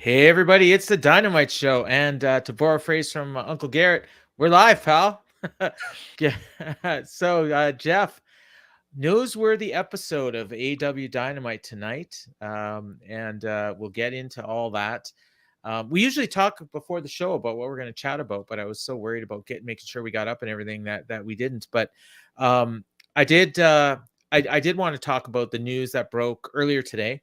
Hey everybody, it's the Dynamite Show, and to borrow a phrase from Uncle Garrett, we're live, pal. Yeah. So, Jeff, newsworthy episode of AEW Dynamite tonight, and we'll get into all that. We usually talk before the show about what we're going to chat about, but I was so worried about making sure we got up and everything that we didn't. But I did. I did want to talk about the news that broke earlier today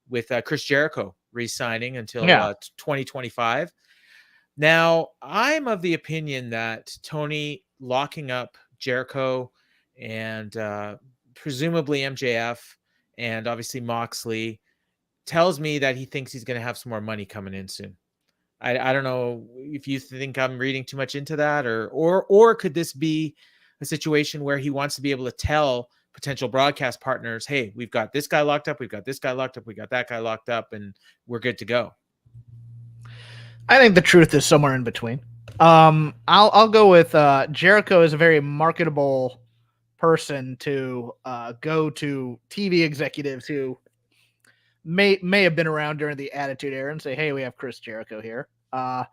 with Chris Jericho re-signing until 2025. Now, I'm of the opinion that Tony locking up Jericho and presumably MJF and obviously Moxley tells me that he thinks he's going to have some more money coming in soon. I don't know if you think I'm reading too much into that, or could this be a situation where he wants to be able to tell potential broadcast partners, hey, we've got this guy locked up, we've got this guy locked up, we got that guy locked up, and we're good to go. I think the truth is somewhere in between. I'll go with Jericho is a very marketable person to go to TV executives who may have been around during the Attitude Era and say, hey, we have Chris Jericho here. I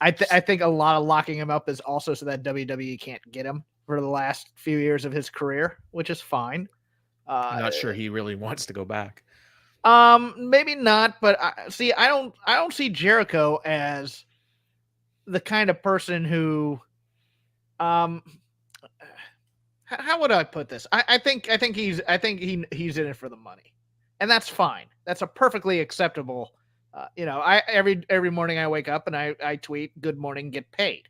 think a lot of locking him up is also so that WWE can't get him for the last few years of his career, which is fine. I'm not sure he really wants to go back. Maybe not, but I don't see Jericho as the kind of person who, how would I put this? I think he's in it for the money, and that's fine. That's a perfectly acceptable. Every morning I wake up and I tweet, "Good morning, get paid."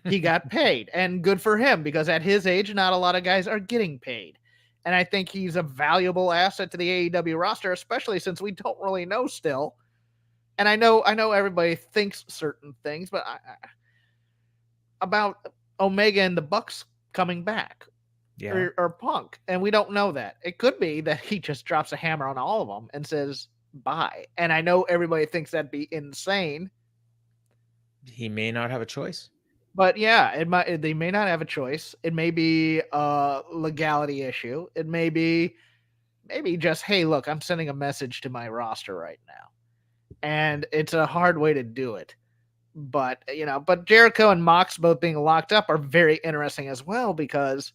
He got paid, and good for him, because at his age, not a lot of guys are getting paid. And I think he's a valuable asset to the AEW roster, especially since we don't really know still. And I know everybody thinks certain things, but about Omega and the Bucks coming back, or Punk, and we don't know that. It could be that he just drops a hammer on all of them and says bye. And I know everybody thinks that'd be insane. He may not have a choice. But yeah, they may not have a choice. It may be a legality issue. It may be just, hey, look, I'm sending a message to my roster right now. And it's a hard way to do it. But, but Jericho and Mox both being locked up are very interesting as well, because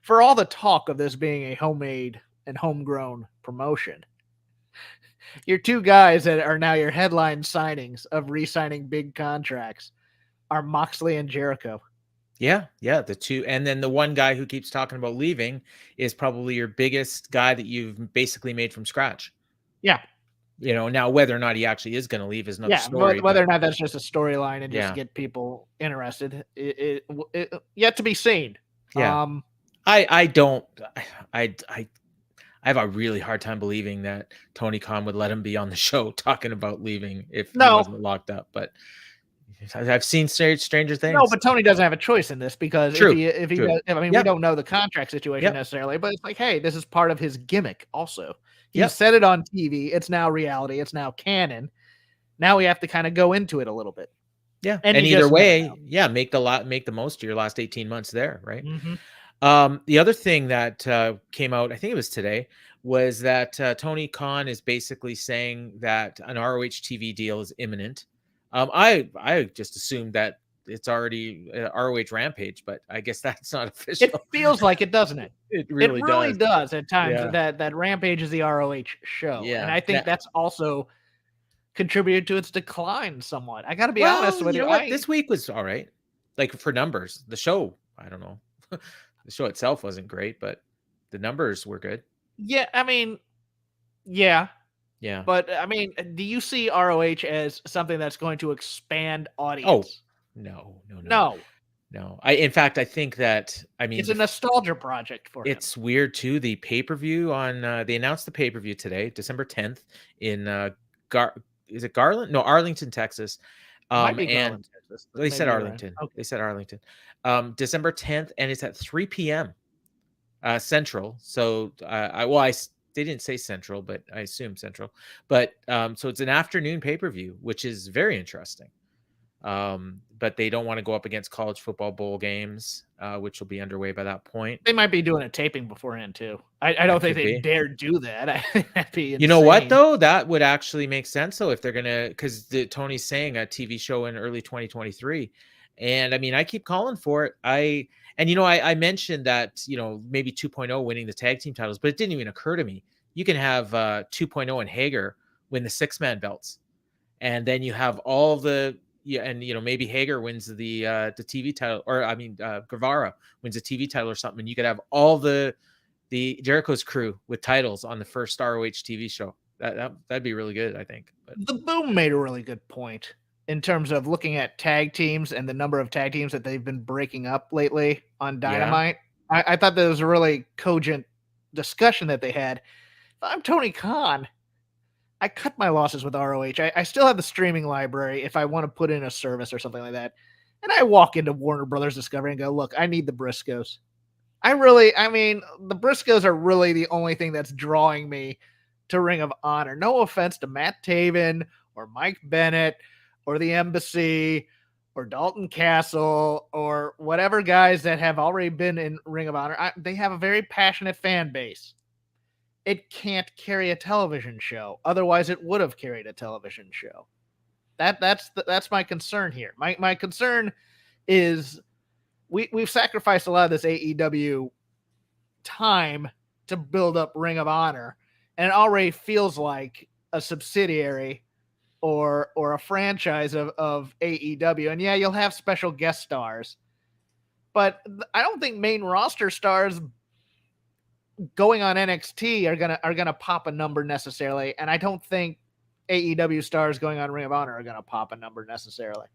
for all the talk of this being a homemade and homegrown promotion, your two guys that are now your headline signings of re-signing big contracts are Moxley and Jericho. Yeah, the two. And then the one guy who keeps talking about leaving is probably your biggest guy that you've basically made from scratch. Yeah. Now whether or not he actually is going to leave is another story. Whether or not that's just a storyline and just get people interested, it yet to be seen. Yeah. I have a really hard time believing that Tony Khan would let him be on the show talking about leaving if he wasn't locked up. But I've seen Stranger Things. No, but Tony doesn't have a choice in this, because if he does, I mean, we don't know the contract situation necessarily, but it's like, hey, this is part of his gimmick also. He said it on TV. It's now reality. It's now canon. Now we have to kind of go into it a little bit. Yeah. And either way, make the most of your last 18 months there, right? Mm-hmm. The other thing that came out, I think it was today, was that Tony Khan is basically saying that an ROH TV deal is imminent. I just assumed that it's already ROH Rampage, but I guess that's not official. It feels like it, doesn't it? It really does at times. Yeah. That Rampage is the ROH show. Yeah. And I think that's also contributed to its decline somewhat. I got to be honest with you. This week was all right. Like, for numbers, the show, I don't know. The show itself wasn't great, but the numbers were good. Yeah. I mean, yeah. Yeah. But I mean, do you see ROH as something that's going to expand audience? Oh, no. In fact, I think that, it's a nostalgia project for him. It's weird too. The pay-per-view they announced the pay-per-view today, December 10th in is it Garland? No, Arlington, Texas. Might be Garland, Texas. They said Arlington. Okay. They said Arlington. December 10th, and it's at 3 p.m. Central. So they didn't say Central, but I assume Central. But so it's an afternoon pay-per-view, which is very interesting. But they don't want to go up against college football bowl games, which will be underway by that point. They might be doing a taping beforehand too. I don't think they dare do that. I think that'd be insane. You know what though? That would actually make sense. So if they're gonna, because Tony's saying a TV show in early 2023, and I mean I keep calling for it. I mentioned that maybe 2.0 winning the tag team titles, but it didn't even occur to me. You can have 2.0 and Hager win the 6-man belts, and then you have all the maybe Hager wins the TV title, or Guevara wins a TV title or something. And you could have all the Jericho's crew with titles on the first ROH TV show. That'd be really good, I think. But the Boom made a really good point in terms of looking at tag teams and the number of tag teams that they've been breaking up lately on Dynamite. Yeah. I thought that was a really cogent discussion that they had. If I'm Tony Khan, I cut my losses with ROH. I still have the streaming library if I want to put in a service or something like that. And I walk into Warner Brothers Discovery and go, look, I need the Briscoes. The Briscoes are really the only thing that's drawing me to Ring of Honor. No offense to Matt Taven or Mike Bennett or the Embassy or Dalton Castle or whatever guys that have already been in Ring of Honor. They have a very passionate fan base. It can't carry a television show. Otherwise, it would have carried a television show. That's my concern here. My concern is we've sacrificed a lot of this AEW time to build up Ring of Honor, and it already feels like a subsidiary or a franchise of AEW. And yeah, you'll have special guest stars, but I don't think main roster stars going on NXT are gonna pop a number necessarily, and I don't think AEW stars going on Ring of Honor are gonna pop a number necessarily.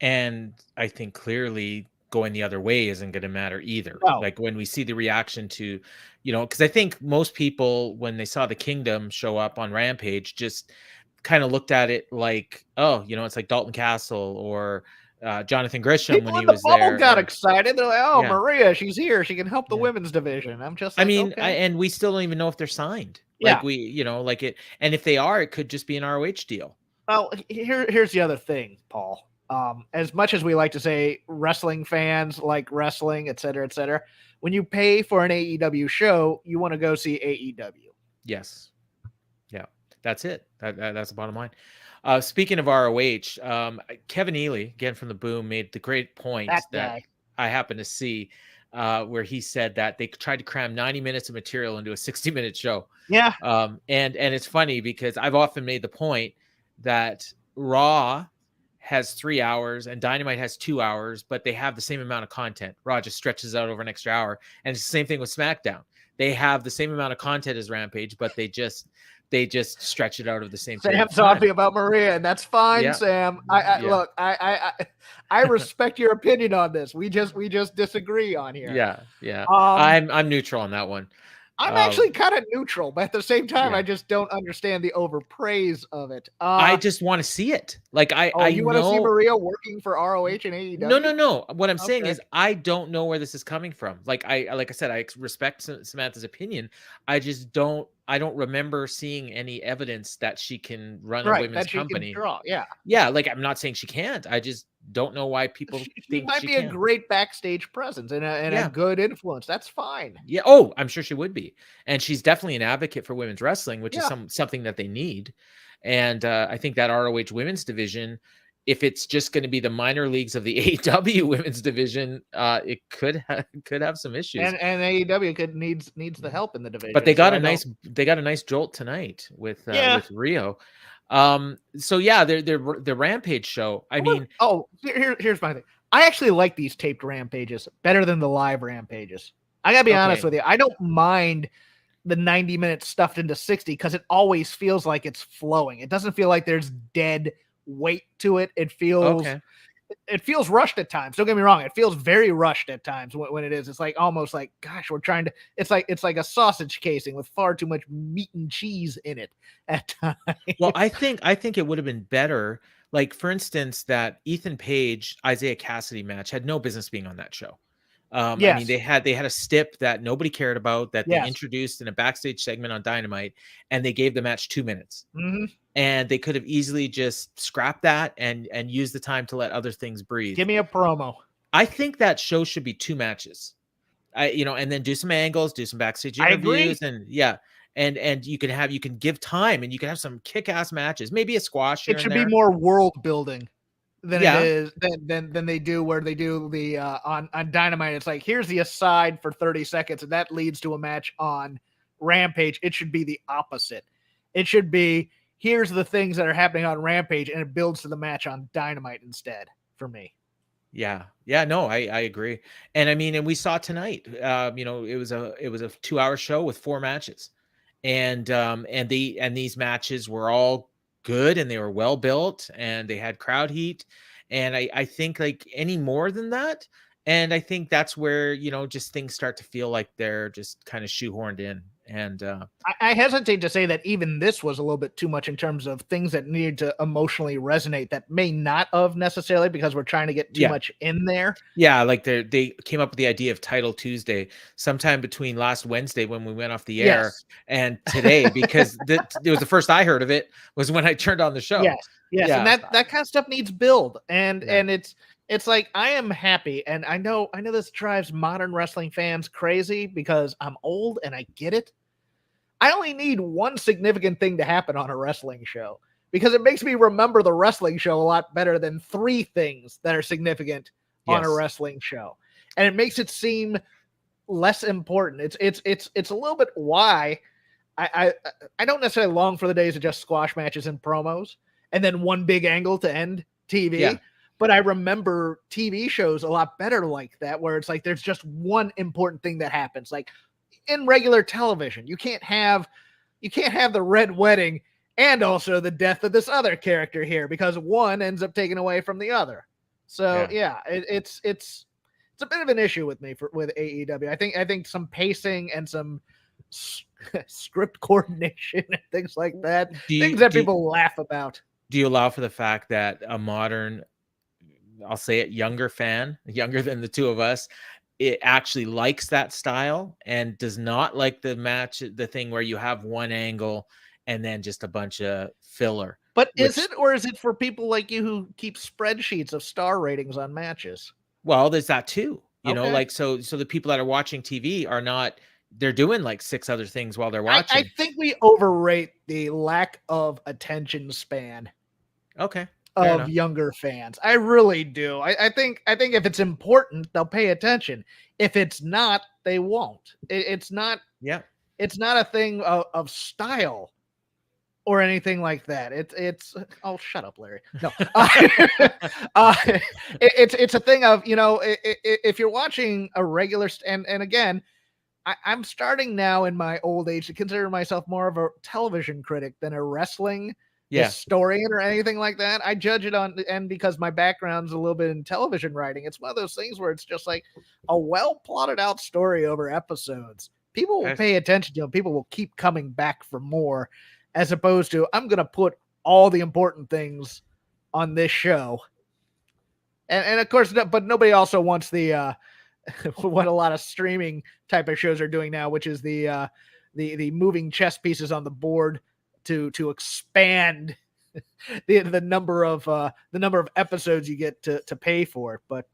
And I think clearly going the other way isn't going to matter either. No. Like when we see the reaction to, because I think most people, when they saw the Kingdom show up on Rampage, just kind of looked at it like, oh, it's like Dalton Castle or Jonathan Grisham people when he was there. Got excited. They're like, oh, yeah. Maria, she's here. She can help the women's division. I'm just like, okay. And we still don't even know if they're signed. Yeah. Like we, and if they are, it could just be an ROH deal. Well, here's the other thing, Paul. As much as we like to say wrestling fans like wrestling, et cetera, when you pay for an AEW show, you want to go see AEW. Yes. Yeah, that's it. That's the bottom line. Speaking of ROH, Kevin Ely, again from the Boom, made the great point that I happened to see where he said that they tried to cram 90 minutes of material into a 60-minute show. Yeah. And it's funny because I've often made the point that Raw has 3 hours and Dynamite has 2 hours, but they have the same amount of content. Raw just stretches out over an extra hour. And it's the same thing with SmackDown. They have the same amount of content as Rampage, but they just stretch it out of the same time. Sam's talking about Maria, and that's fine, yeah. Sam. Look, I respect your opinion on this. We just disagree on here. Yeah. I'm neutral on that one. I'm actually kind of neutral, but at the same time, I just don't understand the overpraise of it. I just want to see it. Like you want to see Maria working for ROH and AEW? No. What I'm saying is I don't know where this is coming from. Like I said, I respect Samantha's opinion. I don't remember seeing any evidence that she can run a women's company. Yeah. Like I'm not saying she can't. I just don't know why people think might be a great backstage presence and a good influence. That's fine. Yeah. Oh, I'm sure she would be. And she's definitely an advocate for women's wrestling, which is something that they need. And I think that ROH women's division, if it's just going to be the minor leagues of the AEW women's division, it could have some issues. And AEW needs the help in the division. But they got a nice jolt tonight with Rio. So yeah, the Rampage show. Here's my thing. I actually like these taped Rampages better than the live Rampages. I gotta be honest with you. I don't mind the 90 minutes stuffed into 60 because it always feels like it's flowing. It doesn't feel like there's dead weight to it. It feels rushed at times. Don't get me wrong. It feels very rushed at times when it is. It's like almost like, gosh, we're trying to. It's like a sausage casing with far too much meat and cheese in it at times. Well, I think it would have been better. Like for instance, that Ethan Page Isaiah Cassidy match had no business being on that show. I mean, Yes. they had a stip that nobody cared about that they Yes. introduced in a backstage segment on Dynamite, and they gave the match 2 minutes. Hmm. And they could have easily just scrapped that and used the time to let other things breathe. Give me a promo. I think that show should be 2 matches. And then do some angles, do some backstage I agree. interviews, and yeah, and you can give time, and you can have some kick-ass matches, maybe a squash It here and should be there. more world building than it Yeah, is than they do where they do the on Dynamite. It's like, here's the aside for 30 seconds, and that leads to a match on Rampage. It should be the opposite. It should be, here's the things that are happening on Rampage, and it builds to the match on Dynamite instead, for me. yeah, yeah. No, I agree. And I mean, and we saw tonight. It was a 2-hour show with 4 matches, and these matches were all good, and they were well built, and they had crowd heat. And I think like any more than that, and I think that's where just things start to feel like they're just kind of shoehorned in. And I hesitate to say that even this was a little bit too much in terms of things that needed to emotionally resonate that may not have necessarily, because we're trying to get too yeah, much in there. yeah, like they came up with the idea of Title Tuesday sometime between last Wednesday when we went off the air Yes. and today, because it was the first I heard of it was when I turned on the show. Yes. Yes. And Yeah, that kind of stuff needs build. yeah, And it's like, I am happy. And I know this drives modern wrestling fans crazy because I'm old and I get it. I only need one significant thing to happen on a wrestling show, because it makes me remember the wrestling show a lot better than 3 things that are significant on a yes, wrestling show. And it makes it seem less important. It's a little bit why I don't necessarily long for the days of just squash matches and promos and then one big angle to end yeah, TV. But I remember TV shows a lot better like that, where it's like there's just one important thing that happens. Like in regular television, you can't have the red wedding and also the death of this other character here, because one ends up taken away from the other. So yeah. yeah, it's a bit of an issue with me with AEW. I think some pacing and some script coordination and things like that, Do you things that do you, people laugh about. do you allow for the fact that a modern, I'll say it, younger fan, younger than the two of us, it actually likes that style and does not like the thing where you have one angle and then just a bunch of filler, But is which, it, or is it for people like you who keep spreadsheets of star ratings on matches? well, there's that too. Okay. Like so the people that are watching TV are not, they're doing like 6 other things while they're I watching. think we overrate the lack of attention span Okay, fair of enough. younger fans. I really do. I think if it's important, they'll pay attention. If it's not, they won't. Yeah. It's not a thing of style or anything like that. It's oh, shut up, Larry. No, it's a thing of, if you're watching a regular and again, I'm starting now in my old age to consider myself more of a television critic than a wrestling Yeah. historian or anything like that. I judge it on, and because my background's a little bit in television writing, it's one of those things where it's just like a well plotted out story over episodes. People will pay attention to them. People will keep coming back for more, as opposed to, I'm going to put all the important things on this show. And of course, but nobody also wants the, what a lot of streaming type of shows are doing now, which is the moving chess pieces on the board to expand the number of episodes you get to pay for. But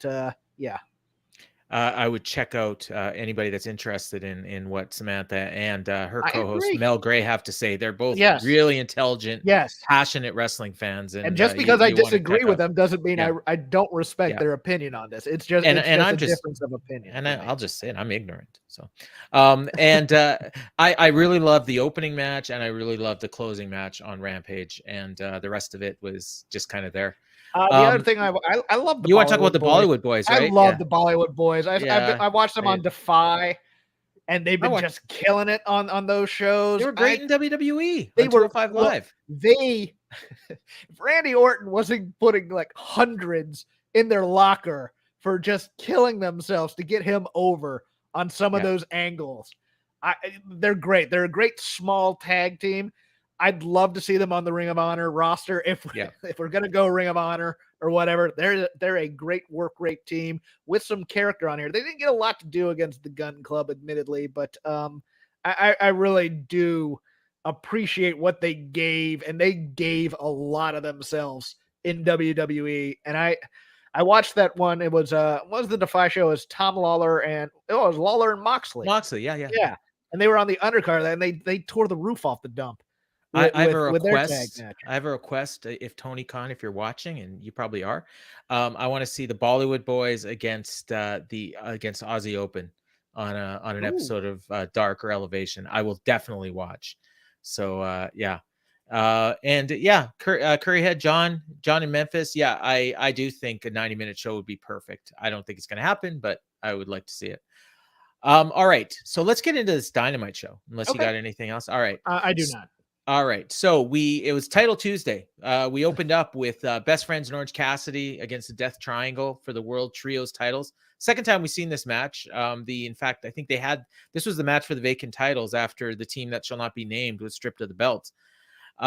yeah. I would check out anybody that's interested in what Samantha and her I co-host agree. Mel Gray have to say. They're both Yes. really intelligent, Yes. passionate wrestling fans, And just because I disagree with them doesn't mean Yeah. I don't respect Yeah. their opinion on this. It's just And it's I'm a just difference of opinion. and for me. I'll just say it, I'm ignorant. So, I really love the opening match, and I really love the closing match on Rampage, and the rest of it was just kind of there. The other thing I love the You want to talk about the Bollywood Bollywood boys, right? I love the Bollywood boys. I watched them I- on Defy, and they've been just killing it on those shows. They were great in WWE. They on were 205 Live. If Randy Orton wasn't putting like hundreds in their locker for just killing themselves to get him over on some of those angles, they're great. They're a great small tag team. I'd love to see them on the Ring of Honor roster if Yeah. if we're gonna go Ring of Honor or whatever. They're a great work rate team with some character on here. They didn't get a lot to do against the Gun Club, admittedly, but I really do appreciate what they gave, and they gave a lot of themselves in WWE. And I watched that one. It was the Defy show? It was Tom Lawler and it was Lawler and Moxley. Moxley, yeah. Yeah, and they were on the undercard, and they tore the roof off the dump I have a with their tag request. match. I have a request. If Tony Khan, if you're watching, and you probably are, I want to see the Bollywood Boys against against Aussie Open on an Ooh. episode of Dark or Elevation. I will definitely watch. So yeah, and yeah, Curryhead John in Memphis. Yeah, I do think a 90-minute show would be perfect. I don't think it's going to happen, but I would like to see it. All right, so let's get into this Dynamite show. Unless you Okay. got anything else. All right, I do not. all right, so it was Title Tuesday. We opened up with Best Friends and Orange Cassidy against the Death Triangle for the World Trios titles. Second time we've seen this match. In fact, I think this was the match for the vacant titles after the team that shall not be named was stripped of the belts. We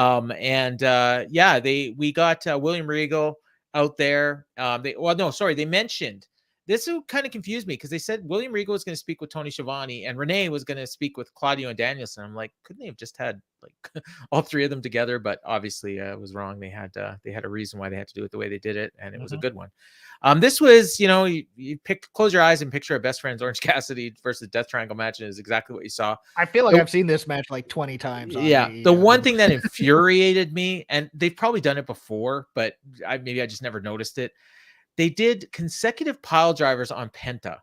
got William Regal out there. They mentioned this kind of confused me because they said William Regal was going to speak with Tony Schiavone and Renee was going to speak with Claudio and Danielson. I'm like, couldn't they have just had like all three of them together? But obviously, it was wrong. They had a reason why they had to do it the way they did it, and it was a good one. This was, you close your eyes and picture a Best Friends Orange Cassidy versus Death Triangle match, and is exactly what you saw. I feel like I've seen this match like 20 times. Yeah, the one thing that infuriated me, and they've probably done it before, but maybe I just never noticed it. They did consecutive pile drivers on Penta,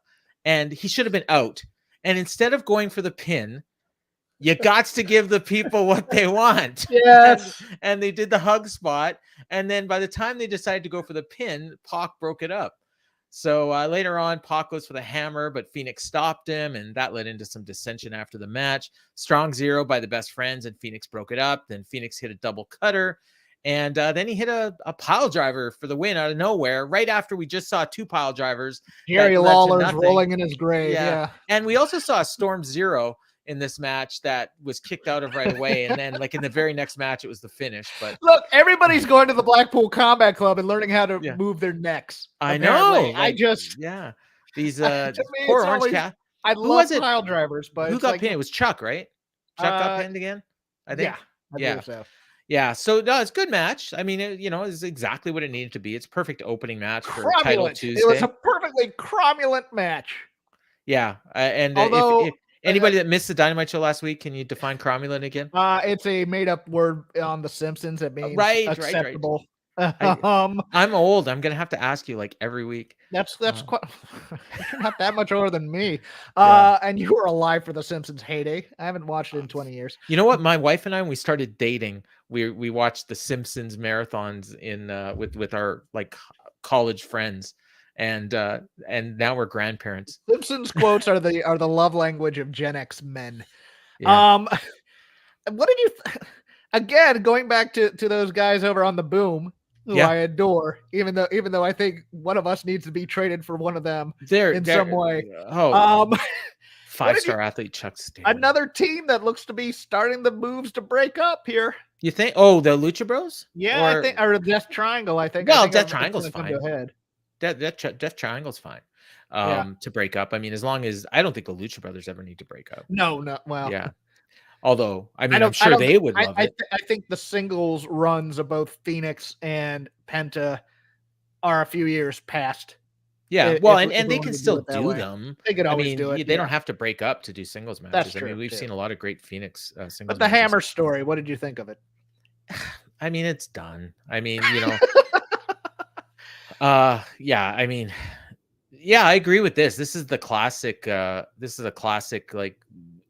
and he should have been out. And instead of going for the pin, you got to give the people what they want. Yes. And they did the hug spot. And then by the time they decided to go for the pin, Pac broke it up. So later on, Pac goes for the hammer, but Phoenix stopped him, and that led into some dissension after the match. Strong Zero by the Best Friends, and Phoenix broke it up. Then Phoenix hit a double cutter. And then he hit a pile driver for the win out of nowhere, right after we just saw two pile drivers. Jerry Lawler's rolling in his grave. Yeah. And we also saw Storm Zero in this match that was kicked out of right away. And then like in the very next match, it was the finish. But look, everybody's going to the Blackpool Combat Club and learning how to move their necks. I know. These poor Orange Cat. I love pile drivers, but who got pinned? It was Chuck, right? Chuck got pinned again, I think. Yeah, I believe so. Yeah, so no, it's a good match. I mean, it's exactly what it needed to be. It's a perfect opening match for Title Tuesday. It was a perfectly cromulent match. Yeah, and if anybody that missed the Dynamite show last week, can you define cromulent again? It's a made-up word on The Simpsons. It means acceptable. Right. I'm old. I'm gonna have to ask you like every week. That's quite you're not that much older than me. And you were alive for The Simpsons heyday. I haven't watched it in 20 years. You know what? My wife and I, when we started dating, we watched The Simpsons marathons with our like college friends, and now we're grandparents. Simpsons quotes are the love language of Gen X men. Yeah. What did you again, going back to those guys over on the Boom, who I adore, even though I think one of us needs to be traded for one of them in some way. 5-star athlete Chuck Steele. Another team that looks to be starting the moves to break up here. You think? Oh, the Lucha Bros? Yeah, I think, or Death Triangle. I think. Well, I think Death Triangle's fine. Death Triangle's fine. To break up. I mean, as long as I don't think the Lucha Brothers ever need to break up. No. Well, yeah. Although, I mean, I'm sure they would love it. I think the singles runs of both Phoenix and Penta are a few years past. Yeah, well, and they can still do them. They could always do it. They don't have to break up to do singles matches. That's true, I mean, we've seen a lot of great Phoenix singles. But the matches. Hammer story, what did you think of it? I mean, it's done. I mean, I mean, yeah, I agree with this. This is the classic. This is a classic like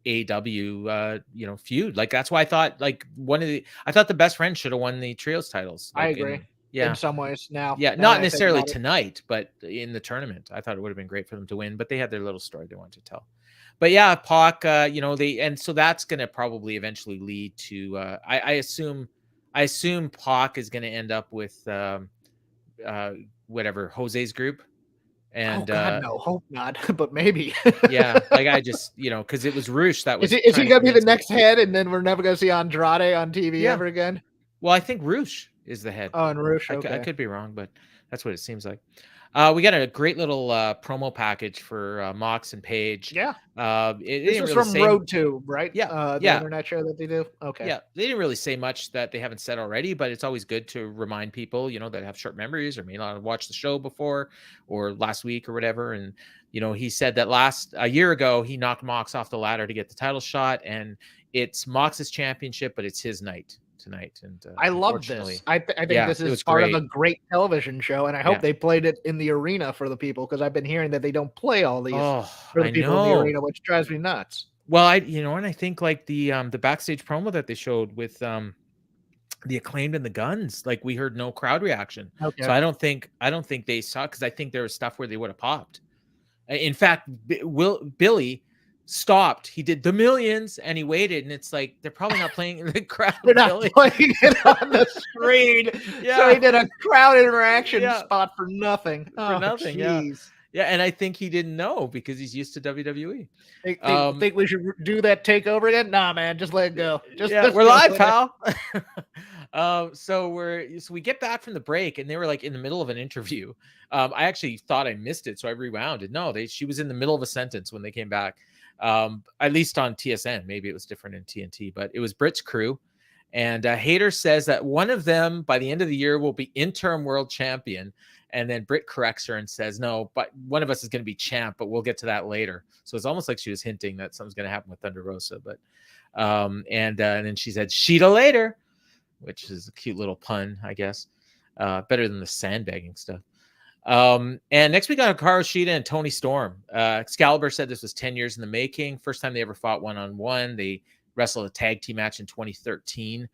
AEW feud. Like that's why I thought I thought the Best Friends should have won the trios titles. I agree. In some ways now. Yeah, not necessarily tonight, but in the tournament. I thought it would have been great for them to win, but they had their little story they wanted to tell. But yeah, Pac, so that's going to probably eventually lead to I assume Pac is going to end up with whatever Jose's group. Oh And God, no, hope not, but maybe. yeah, like I just, because it was Roosh that was Is trying he to gonna be the convince me. next head, and then we're never gonna see Andrade on TV Yeah. ever again? Well, I think Roosh is the head. Oh, and Roosh, I okay. could be wrong, but that's what it seems like. We got a great little promo package for Mox and Paige. Yeah. It This didn't was really from say. RoadTube, right? Yeah, The yeah, internet show that they do? Okay. yeah. They didn't really say much that they haven't said already, but it's always good to remind people, that have short memories or may not have watched the show before or last week or whatever. And he said that a year ago he knocked Mox off the ladder to get the title shot, and it's Mox's championship, but it's his night tonight. And I love unfortunately, this. I think yeah, this it is was part of great. a great television show, and I hope Yeah. they played it in the arena for the people, because I've been hearing that they don't play all these Oh, for the I people in the know. arena, which drives me nuts. Well, and I think like the backstage promo that they showed with the Acclaimed and the Guns, like we heard no crowd reaction. Okay. So I don't think they saw, because I think there was stuff where they would have popped. In fact, Billy stopped. He did the Millions and he waited, and it's like they're probably not playing in the crowd. They're not Billy. playing it on the screen. Yeah. So he did a crowd interaction Yeah. spot for nothing. For nothing, yeah. Jeez. Yeah, and I think he didn't know because he's used to WWE. Think we should do that takeover again? Nah, man, just let it go. We're live, pal. So we get back from the break, and they were like in the middle of an interview. I actually thought I missed it, so I rewound it. No, she was in the middle of a sentence when they came back. At least on TSN, maybe it was different in TNT, but it was Britt's crew. And Hayter says that one of them by the end of the year will be interim world champion. And then Britt corrects her and says, no, but one of us is going to be champ, but we'll get to that later. So it's almost like she was hinting that something's going to happen with Thunder Rosa. But and then she said, Sheeta later, which is a cute little pun, I guess. Better than the sandbagging stuff. And next we got Karoshita and Tony Storm. Excalibur said this was 10 years in the making. First time they ever fought one-on-one. They wrestled a tag team match in 2013.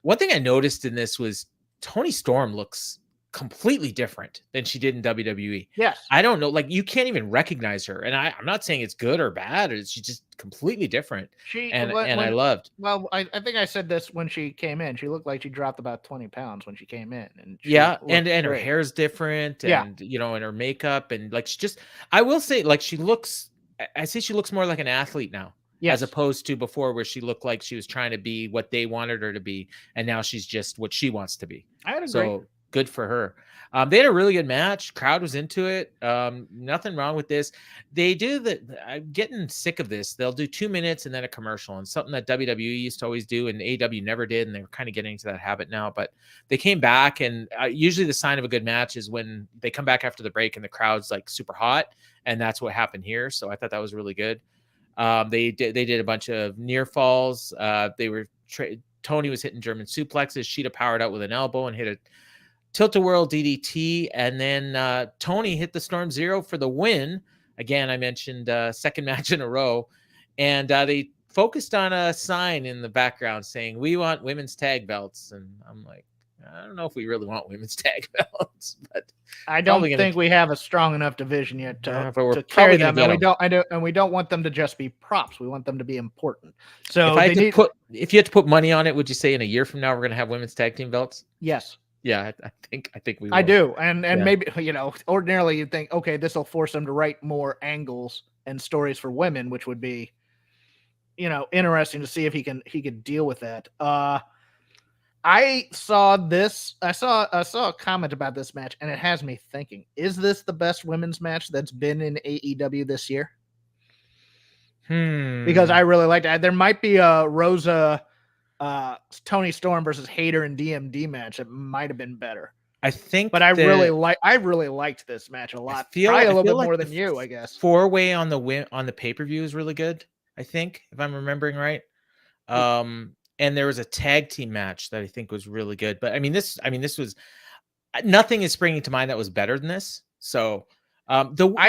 One thing I noticed in this was Tony Storm looks completely different than she did in WWE. Yes. I don't know. Like, you can't even recognize her. And I'm not saying it's good or bad. She's just completely different. I loved. Well, I think I said this when she came in. She looked like she dropped about 20 pounds when she came in. And and her hair's different. And, and her makeup. And like, I will say, like, she looks more like an athlete now. Yes. As opposed to before, where she looked like she was trying to be what they wanted her to be. And now she's just what she wants to be. I would agree. So good for her. They had a really good match. Crowd was into it. Nothing wrong with this. They do I'm getting sick of this. They'll do 2 minutes and then a commercial, and something that WWE used to always do and AEW never did. And they're kind of getting into that habit now, but they came back, and usually the sign of a good match is when they come back after the break and the crowd's like super hot. And that's what happened here. So I thought that was really good. They did a bunch of near falls. Tony was hitting German suplexes. Sheeta powered out with an elbow and hit a tilt-a-whirl DDT, and then Tony hit the Storm Zero for the win. Again, I mentioned second match in a row, and they focused on a sign in the background saying, "We want women's tag belts," and I'm like, I don't know if we really want women's tag belts, but I don't think we have a strong enough division yet to carry them, and we don't want them to just be props. We want them to be important. So if you had to put money on it, would you say in a year from now we're going to have women's tag team belts? Yes. Yeah, I think we will. I do. And maybe, ordinarily you'd think, okay, this will force them to write more angles and stories for women, which would be, interesting to see if he could deal with that. I saw a comment about this match, and it has me thinking, is this the best women's match that's been in AEW this year? Because I really liked it. There might be a Rosa Tony Storm versus Hayter and DMD match that might have been better. I think, but I really liked this match a lot. Probably a little bit more than you, I guess. 4-way on the pay-per-view is really good, I think, if I'm remembering right. And there was a tag team match that I think was really good. But this was, nothing is springing to mind that was better than this. So I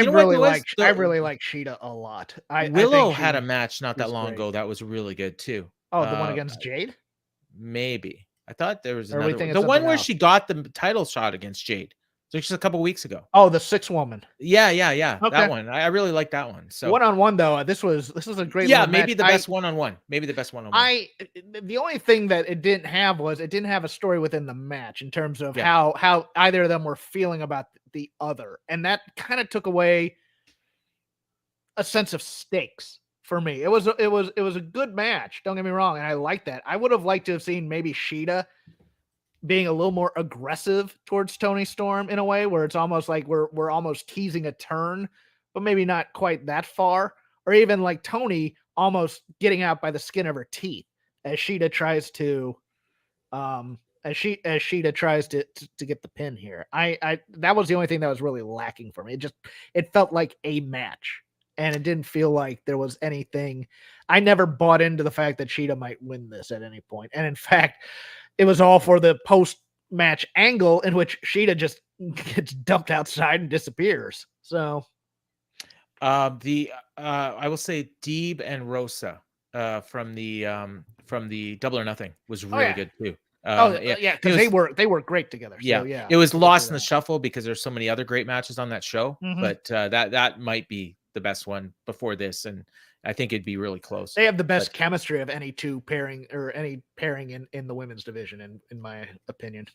really like Sheeta a lot. Willow had a match not that long ago that was really good too. Oh, the one against Jade? Maybe. I thought there was another one. The one where she got the title shot against Jade. Just a couple weeks ago. Oh, the 6-woman. Yeah. Okay. That one. I really like that one. So one-on-one though, this was a great. Yeah, maybe the best one-on-one. Maybe the best one-on-one. The only thing that it didn't have a story within the match in terms of how either of them were feeling about the other, and that kind of took away a sense of stakes for me. It was a good match. Don't get me wrong, and I like that. I would have liked to have seen maybe Sheeta being a little more aggressive towards Tony Storm in a way where it's almost like we're almost teasing a turn, but maybe not quite that far, or even like Tony almost getting out by the skin of her teeth as Sheeta tries to Sheeta tries to get the pin here. I that was the only thing that was really lacking for me. It felt like a match, and it didn't feel like there was anything. I never bought into the fact that Sheeta might win this at any point. And in fact, it was all for the post-match angle in which Sheeta just gets dumped outside and disappears. So I will say Deeb and Rosa from the Double or Nothing was really good too. Because they were great together. So, yeah, it was lost in the shuffle because there's so many other great matches on that show. Mhm. But that might be the best one before this, and I think it'd be really close. They have the best chemistry of any two pairing or any pairing in the women's division, in my opinion.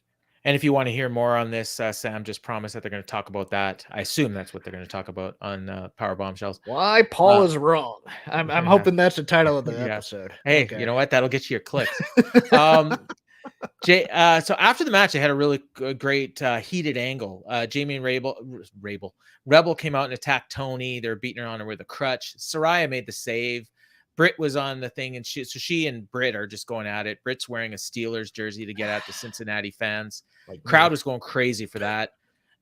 And if you want to hear more on this, Sam just promised that they're going to talk about that. I assume that's what they're going to talk about on Power Bombshells. Why Paul is wrong. I'm hoping that's the title of the episode. Hey, you know what? That'll get you your clicks. So after the match, they had a really great heated angle. Jamie and Rebel came out and attacked Tony. They're beating her on her with a crutch. Saraya made the save. Britt was on the thing, and she and Britt are just going at it. Britt's wearing a Steelers jersey to get at the Cincinnati fans. Crowd was going crazy for that.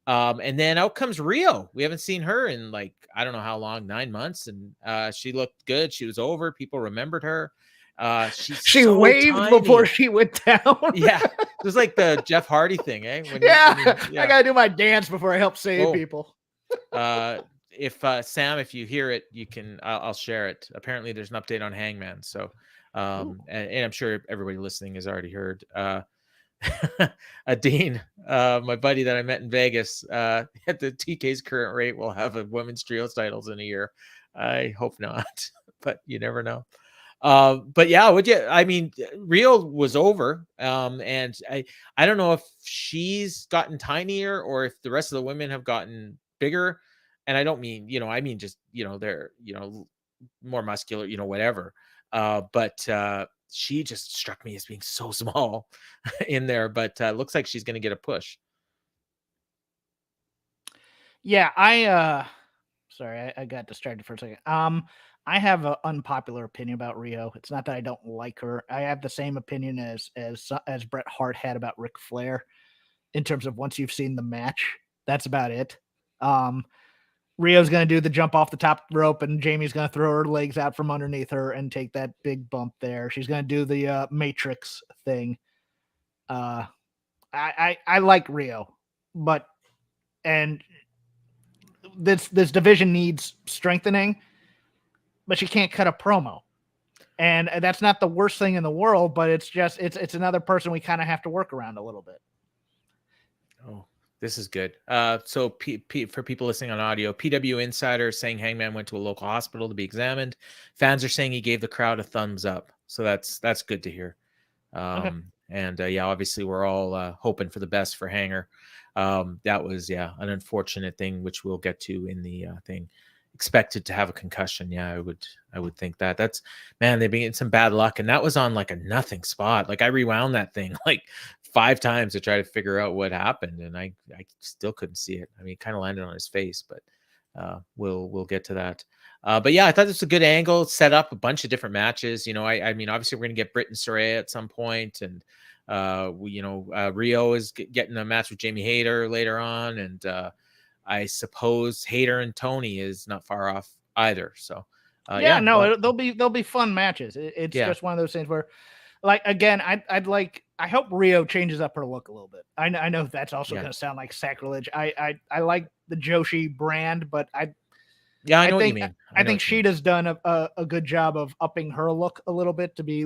And then out comes Rio. We haven't seen her in like, I don't know how long, 9 months. And she looked good. She was over. People remembered her. She waved tiny. Before she went down. Yeah. It was like the Jeff Hardy thing, eh? I got to do my dance before I help save people. If Sam, if you hear it, you can, I'll share it. Apparently there's an update on Hangman. So, and I'm sure everybody listening has already heard, Dean, my buddy that I met in Vegas, at the TK's current rate will have a women's trios titles in a year. I hope not, but you never know. But yeah, I mean, Rio was over. And I don't know if she's gotten tinier or if the rest of the women have gotten bigger. And I don't mean, I mean, just, they're, more muscular, whatever. But she just struck me as being so small in there, but looks like she's going to get a push. Yeah. Sorry, I got distracted for a second. I have an unpopular opinion about Rio. It's not that I don't like her. I have the same opinion as Bret Hart had about Ric Flair in terms of once you've seen the match, that's about it. Rio's going to do the jump off the top rope, and Jamie's going to throw her legs out from underneath her and take that big bump there. She's going to do the Matrix thing. I like Rio, and this division needs strengthening, but she can't cut a promo. And that's not the worst thing in the world, but it's another person we kind of have to work around a little bit. Oh, this is good. So for people listening on audio, PW Insider saying Hangman went to a local hospital to be examined. Fans are saying he gave the crowd a thumbs up. So that's good to hear. Okay. And obviously we're all hoping for the best for Hanger. That was, an unfortunate thing, which we'll get to in the thing. Expected to have a concussion. Yeah, I would think that. That's, man, they've been getting some bad luck. And that was on like a nothing spot. Like I rewound that thing like 5 times to try to figure out what happened, and I still couldn't see it. I mean, it kind of landed on his face, but we'll get to that. But yeah, I thought this was a good angle. Set up a bunch of different matches. I mean, obviously we're gonna get Britt and Saraya at some point, and Rio is getting a match with Jamie Hayter later on, and I suppose Hayter and Tony is not far off either. So they'll be fun matches. It's just one of those things where, like, again, I hope Rio changes up her look a little bit. I know that's also going to sound like sacrilege. I like the Joshi brand, but I know what you mean. I think Sheeta's done a good job of upping her look a little bit to be,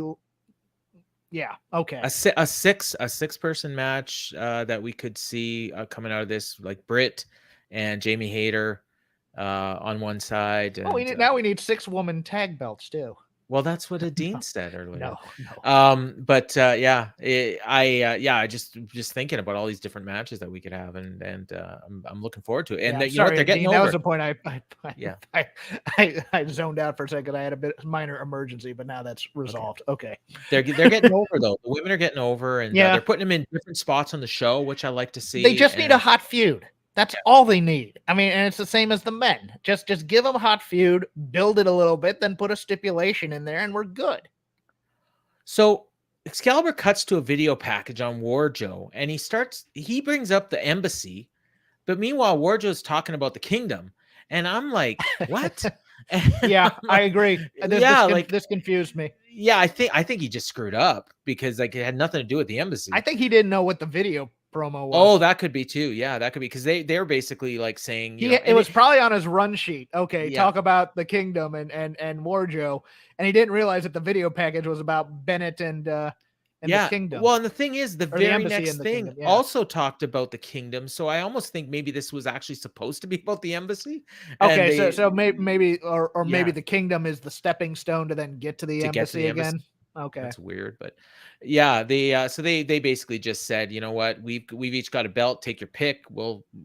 okay. A six person match that we could see coming out of this, like Britt and Jamie Hayter on one side. And, now we need 6 woman tag belts too. Well, that's what Dean said earlier. No. I just thinking about all these different matches that we could have, and I'm looking forward to it. And Yeah, you know what, they're getting Dean, over. that was the point Yeah. I zoned out for a second. I had a bit minor emergency, but now that's resolved. Okay. They're getting over though. The women are getting over, and Yeah. they're putting them in different spots on the show, which I like to see. They just need a hot feud. That's all they need. I mean, and it's the same as the men. Just give them a hot feud, build it a little bit, then put a stipulation in there, and we're good. So Excalibur cuts to a video package on Warjo, and he brings up the embassy, but meanwhile Warjo's talking about the kingdom, and I'm like, what? Yeah, I agree. This confused me. Yeah, I think he just screwed up because like it had nothing to do with the embassy. I think he didn't know what the video promo was. Oh, that could be too. Yeah, that could be because they're basically like saying it was probably on his run sheet. Okay, yeah. Talk about the kingdom and Warjo, and he didn't realize that the video package was about Bennett and the kingdom. Well, and the thing is, the very next thing also talked about the kingdom. So I almost think maybe this was actually supposed to be about the embassy. Okay, so maybe maybe the kingdom is the stepping stone to then get to the embassy again. Okay, that's weird, but yeah, they basically just said, you know what, we've each got a belt. Take your pick.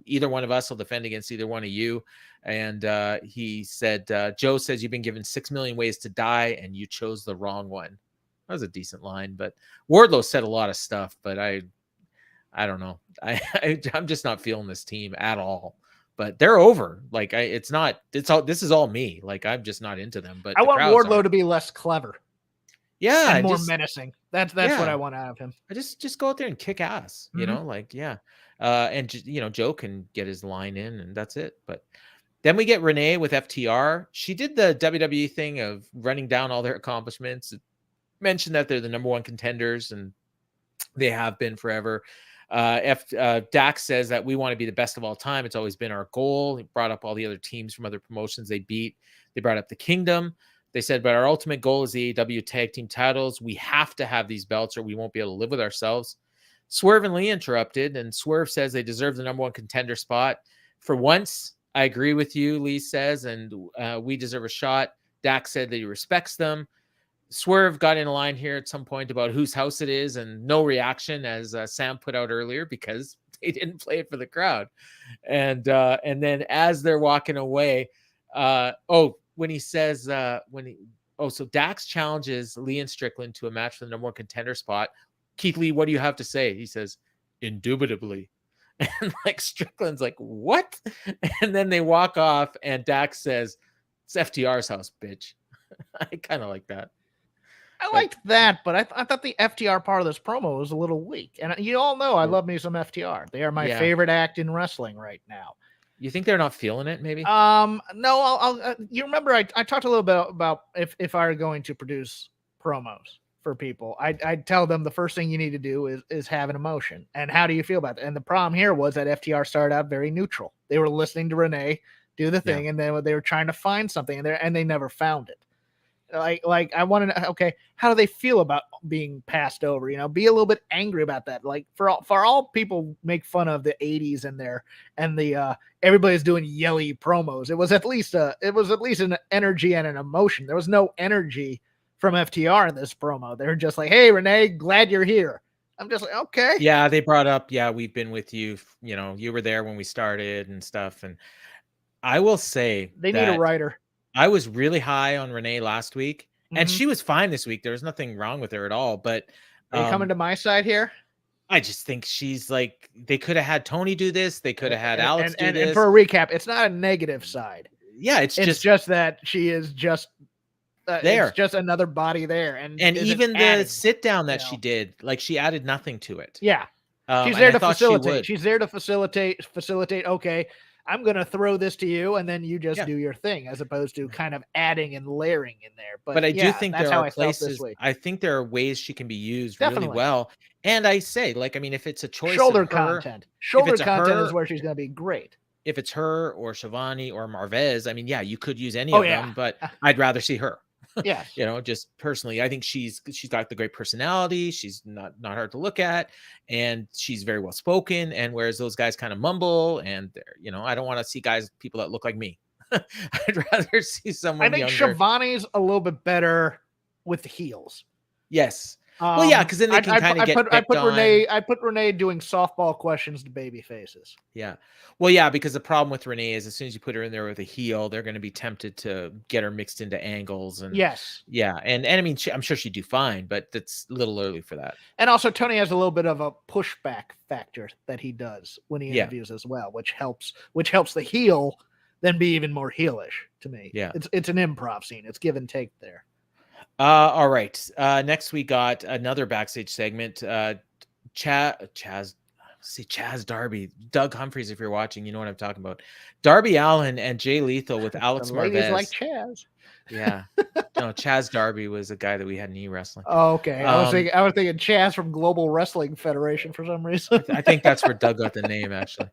Either one of us will defend against either one of you. And he said, Joe says you've been given 6 million ways to die, and you chose the wrong one. That was a decent line, but Wardlow said a lot of stuff, but I don't know. I'm just not feeling this team at all. But they're over. Like this is all me. Like I'm just not into them. But I want Wardlow to be less clever. Yeah, and more menacing. That's what I want to have him. I just go out there and kick ass. You know, like and Joe can get his line in, and that's it. But then we get Renee with FTR. She did the WWE thing of running down all their accomplishments. Mentioned that they're the number one contenders, and they have been forever. Dax says that we want to be the best of all time. It's always been our goal. He brought up all the other teams from other promotions they beat. They brought up the Kingdom. They said, but our ultimate goal is the AEW tag team titles. We have to have these belts or we won't be able to live with ourselves. Swerve and Lee interrupted, and Swerve says they deserve the number one contender spot. For once, I agree with you, Lee says, and we deserve a shot. Dax said that he respects them. Swerve got in a line here at some point about whose house it is, and no reaction, as Sam put out earlier, because they didn't play it for the crowd. And then as they're walking away, when he says so Dax challenges Lee and Strickland to a match for the number one contender spot. Keith Lee, what do you have to say? He says, indubitably. And like Strickland's like, what? And then they walk off, and Dax says, it's FTR's house, bitch. I kind of like that. I liked that, but I thought the FTR part of this promo was a little weak. And you all know I love me some FTR. They are my favorite act in wrestling right now. You think they're not feeling it, maybe? No, I'll you remember I talked a little bit about if I were going to produce promos for people, I'd tell them the first thing you need to do is have an emotion. And how do you feel about that? And the problem here was that FTR started out very neutral. They were listening to Renee do the thing, and then they were trying to find something in there, and they never found it. Like I want to know, okay, how do they feel about being passed over? Be a little bit angry about that. Like for all people make fun of the 80s and the everybody's doing yelly promos. It was at least an energy and an emotion. There was no energy from FTR in this promo. They're just like, hey, Renee, glad you're here. I'm just like, okay. Yeah, they brought up, we've been with you. You were there when we started and stuff. And I will say they need a writer. I was really high on Renee last week, and she was fine this week. There was nothing wrong with her at all. But are you coming to my side here? I just think she's like, they could have had Tony do this. They could have had Alex do this. And for a recap, it's not a negative side. Yeah, it's just that she is just there. It's just another body there. And even the sit down that she did, like she added nothing to it. Yeah. She's there to facilitate. She's there to facilitate. Okay, I'm going to throw this to you, and then you just do your thing, as opposed to kind of adding and layering in there. But I do think there are places. I think there are ways she can be used really well. And I say, like, I mean, if it's a choice, shoulder content is where she's going to be great. If it's her or Shivani or Marvez, I mean, you could use any of them, but I'd rather see her. Yeah, just personally, I think she's got the great personality. She's not hard to look at, and she's very well spoken. And whereas those guys kind of mumble, and I don't want to see people that look like me. I'd rather see someone. I think younger. Shivani's a little bit better with the heels. Yes. Well, yeah, because then they can kind of get picked on. I put Renee doing softball questions to baby faces. Yeah. Well, yeah, because the problem with Renee is as soon as you put her in there with a heel, they're going to be tempted to get her mixed into angles. And yes. Yeah. And I mean, I'm sure she'd do fine, but that's a little early for that. And also Tony has a little bit of a pushback factor that he does when he interviews as well, which helps the heel then be even more heelish to me. Yeah. It's an improv scene. It's give and take there. All right. Next we got another backstage segment. Chaz Darby, Doug Humphreys, if you're watching, you know what I'm talking about. Darby Allin and Jay Lethal with Alex Marvez. Like Chaz. Yeah. No, Chaz Darby was a guy that we had in e-wrestling. Oh, okay. I was thinking Chaz from Global Wrestling Federation for some reason. I think that's where Doug got the name, actually.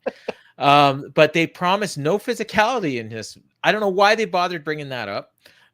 But they promised no physicality in this. I don't know why they bothered bringing that up,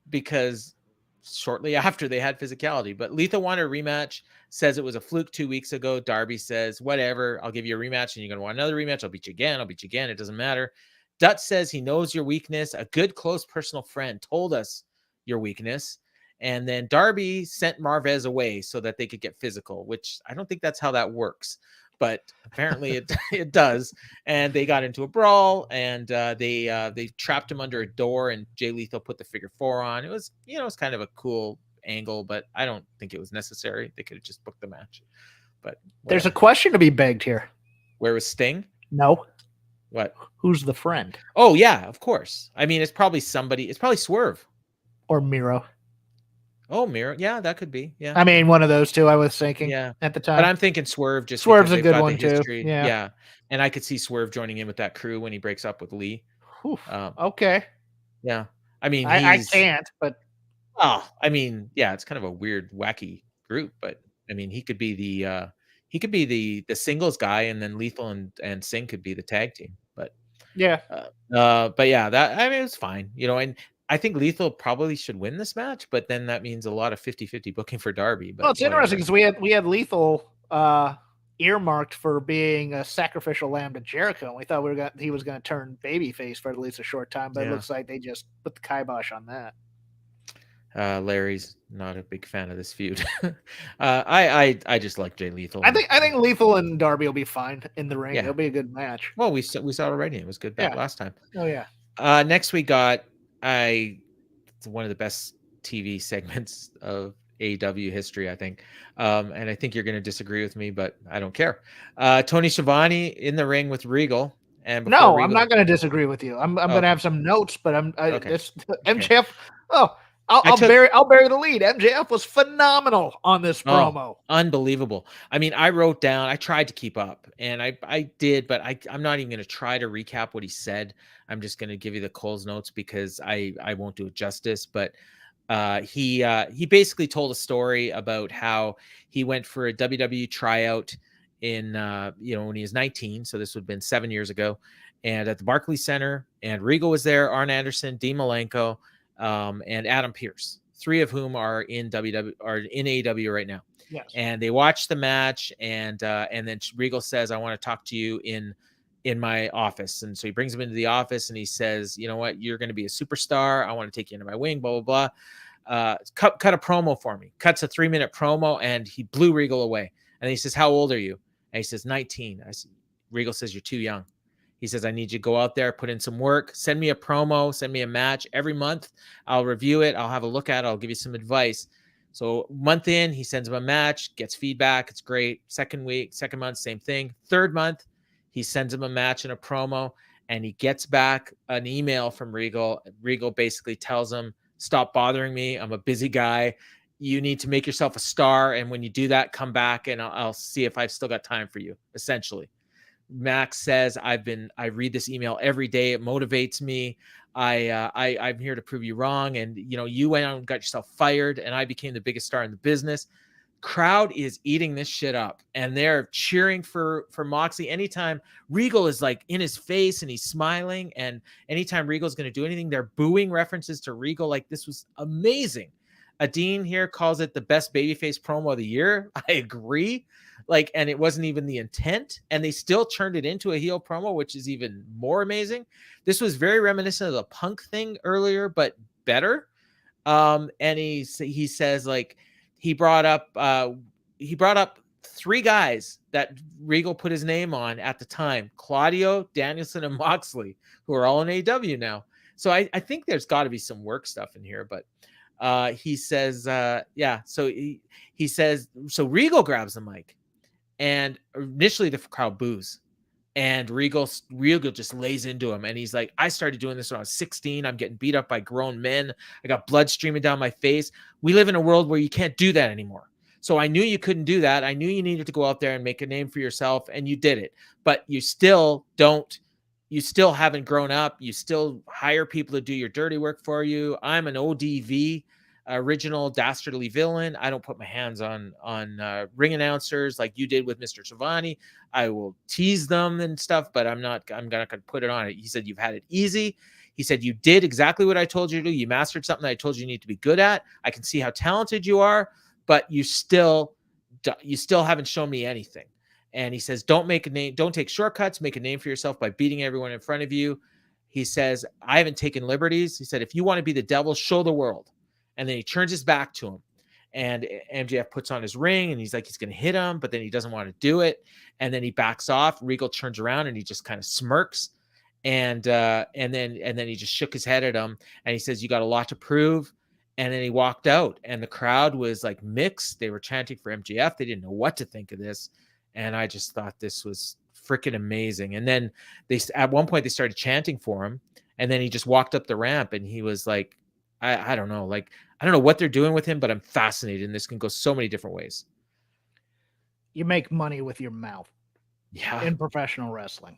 because shortly after they had physicality. But Lethal wanted a rematch, says it was a fluke 2 weeks ago. Darby says, whatever, I'll give you a rematch, and you're going to want another rematch. I'll beat you again. It doesn't matter. Dutch says he knows your weakness. A good, close personal friend told us your weakness. And then Darby sent Marvez away so that they could get physical, which I don't think that's how that works. But apparently it does. And they got into a brawl, and they trapped him under a door, and Jay Lethal put the figure 4 on. It was, it was kind of a cool angle, but I don't think it was necessary. They could have just booked the match. But whatever. There's a question to be begged here. Where was Sting? No. What? Who's the friend? Oh yeah, of course. I mean, it's probably somebody. It's probably Swerve or Miro. Oh, Miro. Yeah, that could be. Yeah. I mean, one of those two I was thinking at the time. But I'm thinking Swerve. Just Swerve's a good one too. Yeah. And I could see Swerve joining in with that crew when he breaks up with Lee. Okay. Yeah. I mean, I can't, but. Oh, I mean, yeah, it's kind of a weird, wacky group, but I mean, he could be the singles guy, and then Lethal and Singh could be the tag team. But yeah. But yeah, that, I mean, it's fine, and I think Lethal probably should win this match, but then that means a lot of 50-50 booking for Darby. But well, it's interesting because we had Lethal earmarked for being a sacrificial lamb to Jericho, and we thought he was going to turn babyface for at least a short time, but it looks like they just put the kibosh on that. Larry's not a big fan of this feud. I just like Jay Lethal. I think Lethal and Darby will be fine in the ring. It'll be a good match. Well, we saw it already. It was good last time. Oh yeah. Next we got it's one of the best TV segments of AEW history, I think. And I think you're going to disagree with me, but I don't care. Tony Schiavone in the ring with Regal. And no, Regal... I'm not going to disagree with you. I'm going to have some notes, but it's MJF. Oh. I'll bury the lead. MJF was phenomenal on this promo. Unbelievable. I mean, I wrote down, I tried to keep up, and I did, but I'm not even going to try to recap what he said. I'm just going to give you the Cole's notes because I won't do it justice. But he basically told a story about how he went for a WWE tryout in when he was 19. So this would have been 7 years ago, and at the Barclays Center, and Regal was there, Arn Anderson, Dean Malenko, and Adam Pearce, 3 of whom are in AEW right now. Yes. And they watched the match, and then Regal says, "I want to talk to you in my office." And so he brings him into the office, and he says, "You know what? You're going to be a superstar. I want to take you into my wing." Blah blah blah. Cut a promo for me. Cuts a 3-minute promo, and he blew Regal away. And he says, "How old are you?" And he says, 19. Regal says, "You're too young." He says, "I need you to go out there, put in some work, send me a promo, send me a match every month. I'll review it. I'll have a look at it. I'll give you some advice." So month in, he sends him a match, gets feedback. It's great. Second month, same thing. Third month, he sends him a match and a promo, and he gets back an email from Regal. Regal basically tells him, "Stop bothering me. I'm a busy guy. You need to make yourself a star. And when you do that, come back and I'll see if I've still got time for you," essentially. Max says, I read this email every day. It motivates me. I'm here to prove you wrong. And, you went out and got yourself fired, and I became the biggest star in the business. Crowd is eating this shit up, and they're cheering for Moxley. Anytime Regal is like in his face and he's smiling, and anytime Regal's going to do anything, they're booing references to Regal. Like, this was amazing. Adine here calls it the best babyface promo of the year. I agree. And it wasn't even the intent, and they still turned it into a heel promo, which is even more amazing. This was very reminiscent of the Punk thing earlier, but better. And he says like he brought up 3 guys that Regal put his name on at the time: Claudio, Danielson, and Moxley, who are all in AEW now. So I think there's got to be some work stuff in here. But he says, yeah. So he says, so Regal grabs the mic, and initially the crowd boos. And Regal just lays into him. And he's like, I started doing this when I was 16. I'm getting beat up by grown men. I got blood streaming down my face. We live in a world where you can't do that anymore. So I knew you couldn't do that. I knew you needed to go out there and make a name for yourself. And you did it. But you still haven't grown up. You still hire people to do your dirty work for you. I'm an ODV, original dastardly villain. I don't put my hands on ring announcers like you did with Mr. Schiavone. I will tease them and stuff, but I'm not gonna put it on it. He said, you've had it easy. He said, you did exactly what I told you to do. You mastered something that I told you need to be good at. I can see how talented you are, but you still haven't shown me anything. And he says, don't take shortcuts, make a name for yourself by beating everyone in front of you. He says, I haven't taken liberties. He said, if you want to be the devil, show the world. And then he turns his back to him. And MJF puts on his ring and he's like, he's going to hit him, but then he doesn't want to do it. And then he backs off. Regal turns around and he just kind of smirks. And then he just shook his head at him. And he says, you got a lot to prove. And then he walked out, and the crowd was like mixed. They were chanting for MJF. They didn't know what to think of this. And I just thought this was freaking amazing. And then at one point they started chanting for him. And then he just walked up the ramp and he was like, I don't know. Like, I don't know what they're doing with him, but I'm fascinated. And this can go so many different ways. You make money with your mouth. Yeah. In professional wrestling.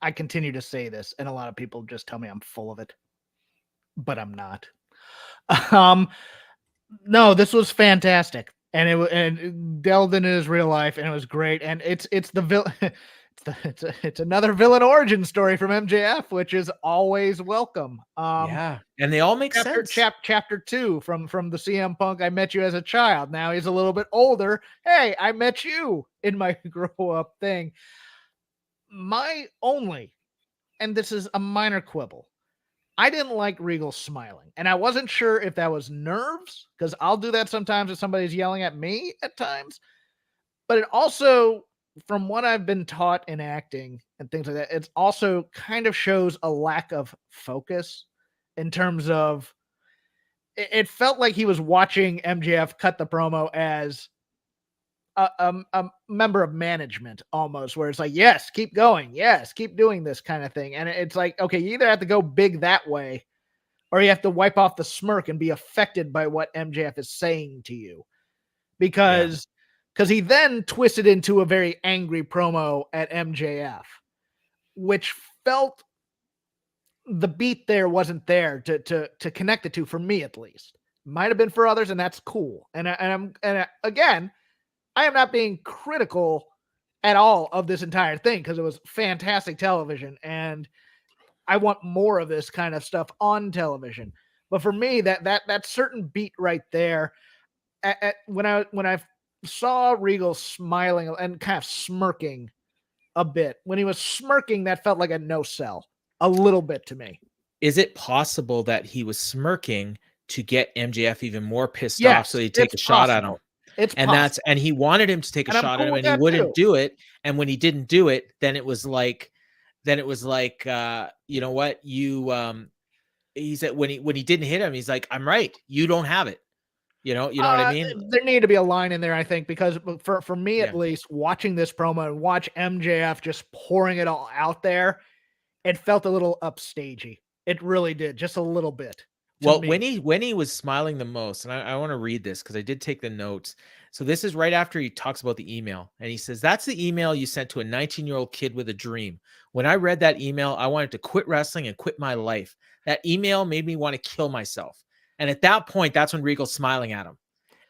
I continue to say this, and a lot of people just tell me I'm full of it, but I'm not. No, this was fantastic. And it delved into his real life, and it was great. And it's the villain. It's another villain origin story from MJF, which is always welcome. Yeah, and they all make sense. Chapter 2 from the CM Punk. I met you as a child. Now he's a little bit older. Hey, I met you in my grow up thing. My only, and this is a minor quibble, I didn't like Regal smiling, and I wasn't sure if that was nerves, because I'll do that sometimes if somebody's yelling at me at times. But it also, from what I've been taught in acting and things like that, it also kind of shows a lack of focus in terms of it felt like he was watching MJF cut the promo as a member of management almost, where it's like, yes, keep going. Yes, keep doing this kind of thing. And it's like, okay, you either have to go big that way or you have to wipe off the smirk and be affected by what MJF is saying to you. Because he then twisted into a very angry promo at MJF, which felt the beat there wasn't there to connect it to, for me at least. Might have been for others, and that's cool. And again, I am not being critical at all of this entire thing, because it was fantastic television, and I want more of this kind of stuff on television. But for me, that certain beat right there, when I saw Regal smiling and kind of smirking a bit, when he was smirking, that felt like a no sell a little bit to me. Is it possible that he was smirking to get MJF even more pissed off so he'd take a shot at him? And he wanted him to take a shot at him, and he wouldn't do it. And when he didn't do it, then it was like, you know what? He said when he didn't hit him, he's like, I'm right. You don't have it. You know what I mean? There needed to be a line in there, I think, because for me at least, watching this promo and watch MJF just pouring it all out there, it felt a little upstagey. It really did, just a little bit. Well, when he was smiling the most, and I want to read this because I did take the notes. So this is right after he talks about the email, and he says, that's the email you sent to a 19-year-old kid with a dream. When I read that email, I wanted to quit wrestling and quit my life. That email made me want to kill myself. And at that point, that's when Regal's smiling at him.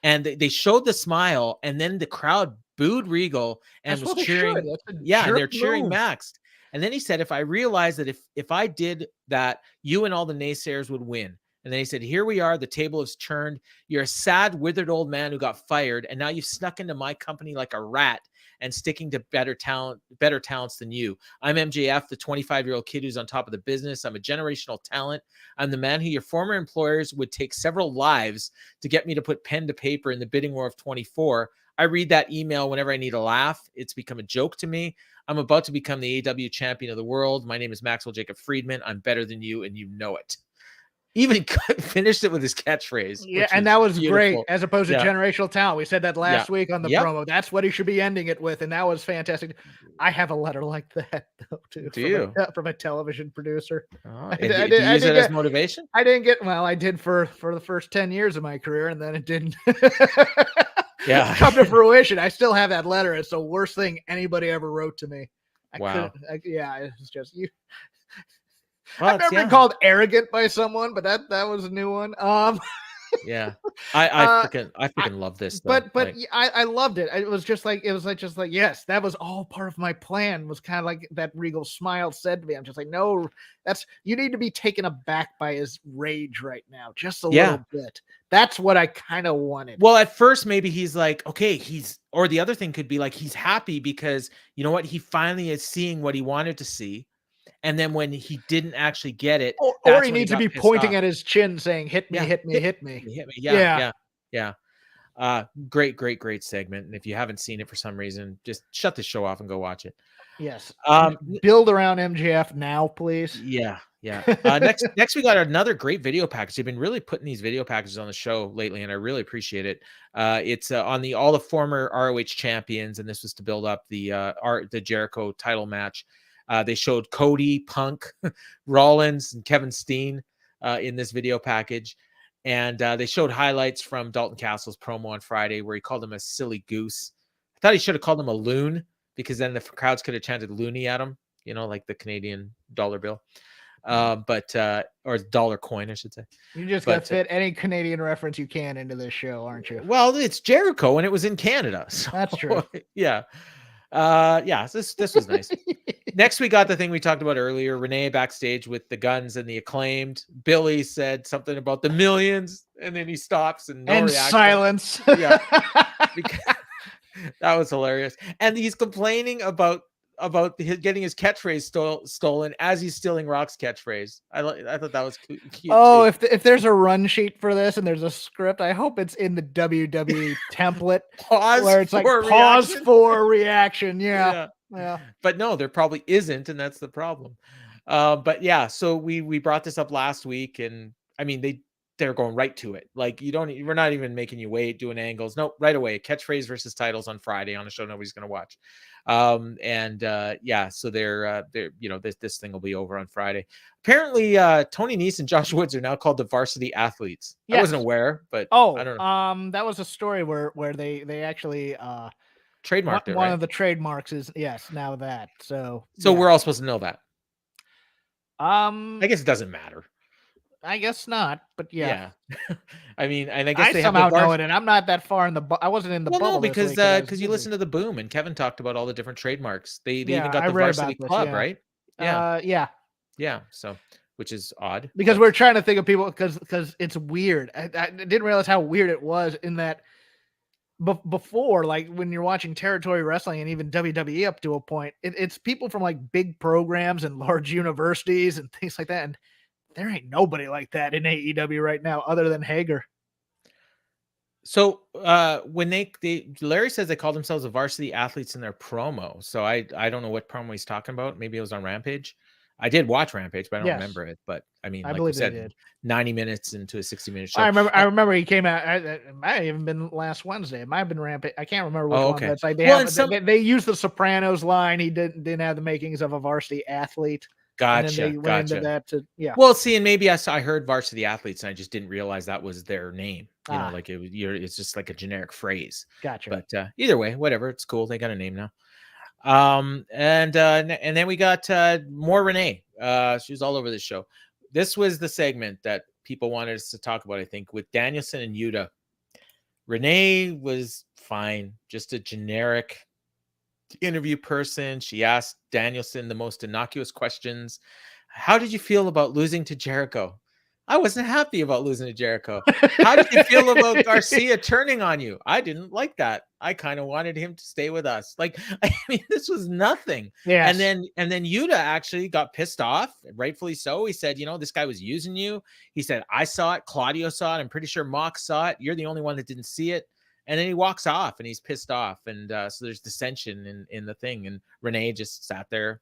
And they showed the smile, and then the crowd booed Regal and was cheering. Yeah, and they're cheering Max. And then he said, if I realized that if I did that, you and all the naysayers would win. And then he said, here we are. The table has turned. You're a sad, withered old man who got fired. And now you've snuck into my company like a rat. and sticking to better talents than you. I'm MJF, the 25-year-old kid who's on top of the business. I'm a generational talent. I'm the man who your former employers would take several lives to get me to put pen to paper in the bidding war of 24. I read that email whenever I need a laugh. It's become a joke to me. I'm about to become the AEW champion of the world. My name is Maxwell Jacob Friedman. I'm better than you, and you know it. Even finished it with his catchphrase. Yeah, and that was beautiful. great, as opposed to generational talent. We said that last week on the promo. That's what he should be ending it with, and that was fantastic. I have a letter like that, though, too. From a television producer. Oh, do you use it as motivation? I didn't get, well, I did for the first 10 years of my career, and then it didn't come to fruition. I still have that letter. It's the worst thing anybody ever wrote to me. It's just you. Well, I've never been called arrogant by someone, but that was a new one. Yeah, I freaking love this. Though. But I loved it. It was just like yes, that was all part of my plan. Was kind of like that Regal smile said to me. I'm just like, no, you need to be taken aback by his rage right now, just a little bit. That's what I kind of wanted. Well, at first maybe he's like, okay, or the other thing could be like he's happy because you know what, he finally is seeing what he wanted to see. And then when he didn't actually get it, or he needs to be pointing at his chin saying, hit me, hit me, hit me. Yeah. Great segment. And if you haven't seen it for some reason, just shut the show off and go watch it. Yes. Build around MJF now, please. Yeah. Next we got another great video package. They've been really putting these video packages on the show lately, and I really appreciate it. It's on all the former ROH champions, and this was to build up the Jericho title match. They showed Cody, Punk, Rollins, and Kevin Steen in this video package. And they showed highlights from Dalton Castle's promo on Friday where he called him a silly goose. I thought he should have called him a loon because then the crowds could have chanted loony at him, like the Canadian dollar bill. Or dollar coin, I should say. You just got to fit any Canadian reference you can into this show, aren't you? Well, it's Jericho and it was in Canada. So, that's true. Yeah. This was nice. Next, we got the thing we talked about earlier. Renee backstage with the Guns and the Acclaimed. Billy said something about the millions, and then he stops and silence. Yeah, that was hilarious. And he's complaining about getting his catchphrase stolen as he's stealing Rock's catchphrase. I thought that was cute. Oh, too. If there's a run sheet for this and there's a script, I hope it's in the WWE template where it's like pause for reaction. Yeah. But no, there probably isn't, and that's the problem. But yeah, so we brought this up last week, and I mean they're going right to it. Like we're not even making you wait, doing angles. No, right away. Catchphrase versus titles on Friday on a show nobody's going to watch. So they're this thing will be over on Friday. Apparently, Tony Nese and Josh Woods are now called the Varsity Athletes. Yes. I wasn't aware, but I don't know. That was a story where they actually trademarked it. One of the trademarks is now that. So we're all supposed to know that. I guess it doesn't matter. I guess not, but yeah. I mean, and I guess I somehow know it, and I'm not that far in the. I wasn't in the bubble. No, because you listen to the Boom, and Kevin talked about all the different trademarks. They even got the Varsity Club, right? Yeah. So, which is odd because we're trying to think of people because it's weird. I didn't realize how weird it was in that before, like when you're watching territory wrestling and even WWE up to a point, it's people from like big programs and large universities and things like that, and there ain't nobody like that in AEW right now other than Hager. So when Larry says they call themselves the Varsity Athletes in their promo. So I don't know what promo he's talking about. Maybe it was on Rampage. I did watch Rampage, but I don't remember it. But I mean, like you said, 90 minutes into a 60-minute show. I remember he came out. It might have even been last Wednesday. It might have been Rampage. I can't remember what one. That's like they used the Sopranos line. He didn't have the makings of a varsity athlete. Gotcha. Well, see, and maybe I heard Varsity Athletes, and I just didn't realize that was their name. Like it's just like a generic phrase. Gotcha. But either way, whatever, it's cool. They got a name now. And then we got more Renee. She was all over the show. This was the segment that people wanted us to talk about, I think, with Danielson and Yuta. Renee was fine, just a generic interview person. She asked Danielson the most innocuous questions. How did you feel about losing to Jericho? I wasn't happy about losing to Jericho. How did you feel about Garcia turning on you? I didn't like that. I kind of wanted him to stay with us. Like, I mean, this was nothing. Yes. And then Yuta actually got pissed off, rightfully so. He said, this guy was using you. He said, I saw it. Claudio saw it. I'm pretty sure Mox saw it. You're the only one that didn't see it. And then he walks off and he's pissed off. And so there's dissension in the thing. And Renee just sat there.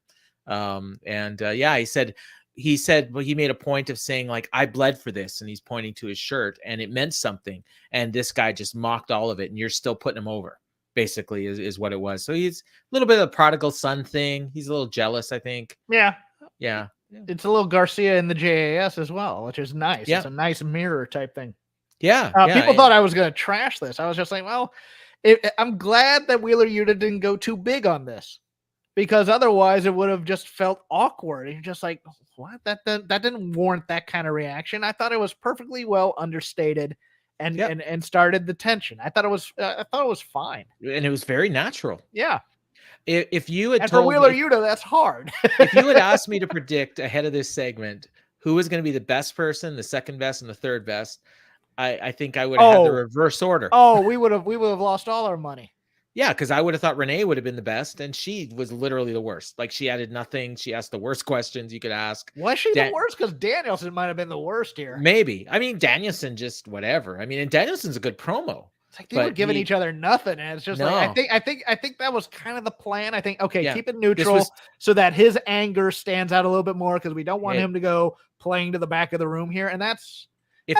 He said, well, he made a point of saying, like, I bled for this, and he's pointing to his shirt, and it meant something. And this guy just mocked all of it, and you're still putting him over, basically, is what it was. So he's a little bit of a prodigal son thing. He's a little jealous, I think. Yeah. Yeah. It's a little Garcia in the JAS as well, which is nice. Yeah. It's a nice mirror type thing. Yeah. People thought I was going to trash this. I was just like, well, I'm glad that Wheeler Yuta didn't go too big on this, because otherwise it would have just felt awkward. You're just like, what? That didn't warrant that kind of reaction. I thought it was perfectly well understated and started the tension. I thought it was fine. And it was very natural. Yeah. If you had told for Wheeler Yuta, that's hard. If you had asked me to predict ahead of this segment who was going to be the best person, the second best, and the third best, I think I would have had the reverse order. Oh, we would have lost all our money. Yeah, because I would have thought Renee would have been the best, and she was literally the worst. Like, she added nothing. She asked the worst questions you could ask. Was she the worst? Because Danielson might have been the worst here. Maybe. I mean, Danielson just whatever. I mean, and Danielson's a good promo. It's like they were giving each other nothing, and it's just like I think that was kind of the plan. I think keep it neutral so that his anger stands out a little bit more, because we don't want him to go playing to the back of the room here, and that's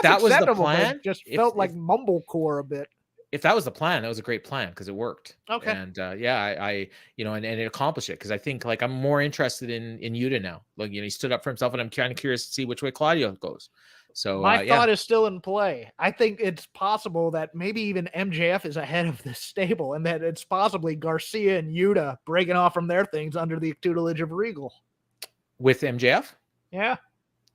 that was the plan. It just felt like mumblecore a bit. If that was the plan, that was a great plan because it worked. Okay. And I and it accomplished it, because I think, like, I'm more interested in Yuta now. Like, he stood up for himself, and I'm kind of curious to see which way Claudio goes. So my thought is still in play. I think it's possible that maybe even MJF is ahead of this stable, and that it's possibly Garcia and Yuta breaking off from their things under the tutelage of Regal. With MJF? Yeah.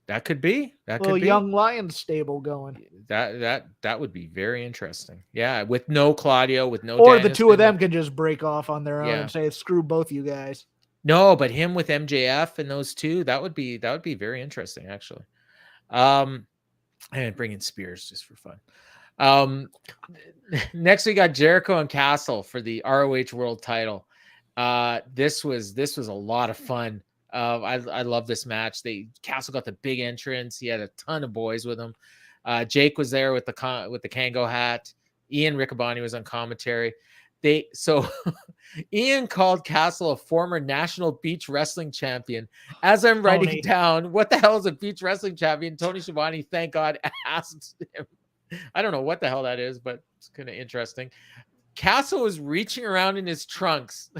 That could be. That could be. Young Lions stable going. That would be very interesting. Yeah, with no Claudio, with no. Or the two of them could just break off on their own and say, "Screw both you guys." No, but him with MJF and those two, that would be very interesting, actually. And bring in Spears just for fun. Next we got Jericho and Castle for the ROH World Title. This was a lot of fun. I love this match. Castle got the big entrance. He had a ton of boys with him. Jake was there with the Kango hat. Ian Riccaboni was on commentary. Ian called Castle a former national beach wrestling champion. As I'm writing down, what the hell is a beach wrestling champion? Tony Schiavone, thank God, asked him. I don't know what the hell that is, but it's kind of interesting. Castle was reaching around in his trunks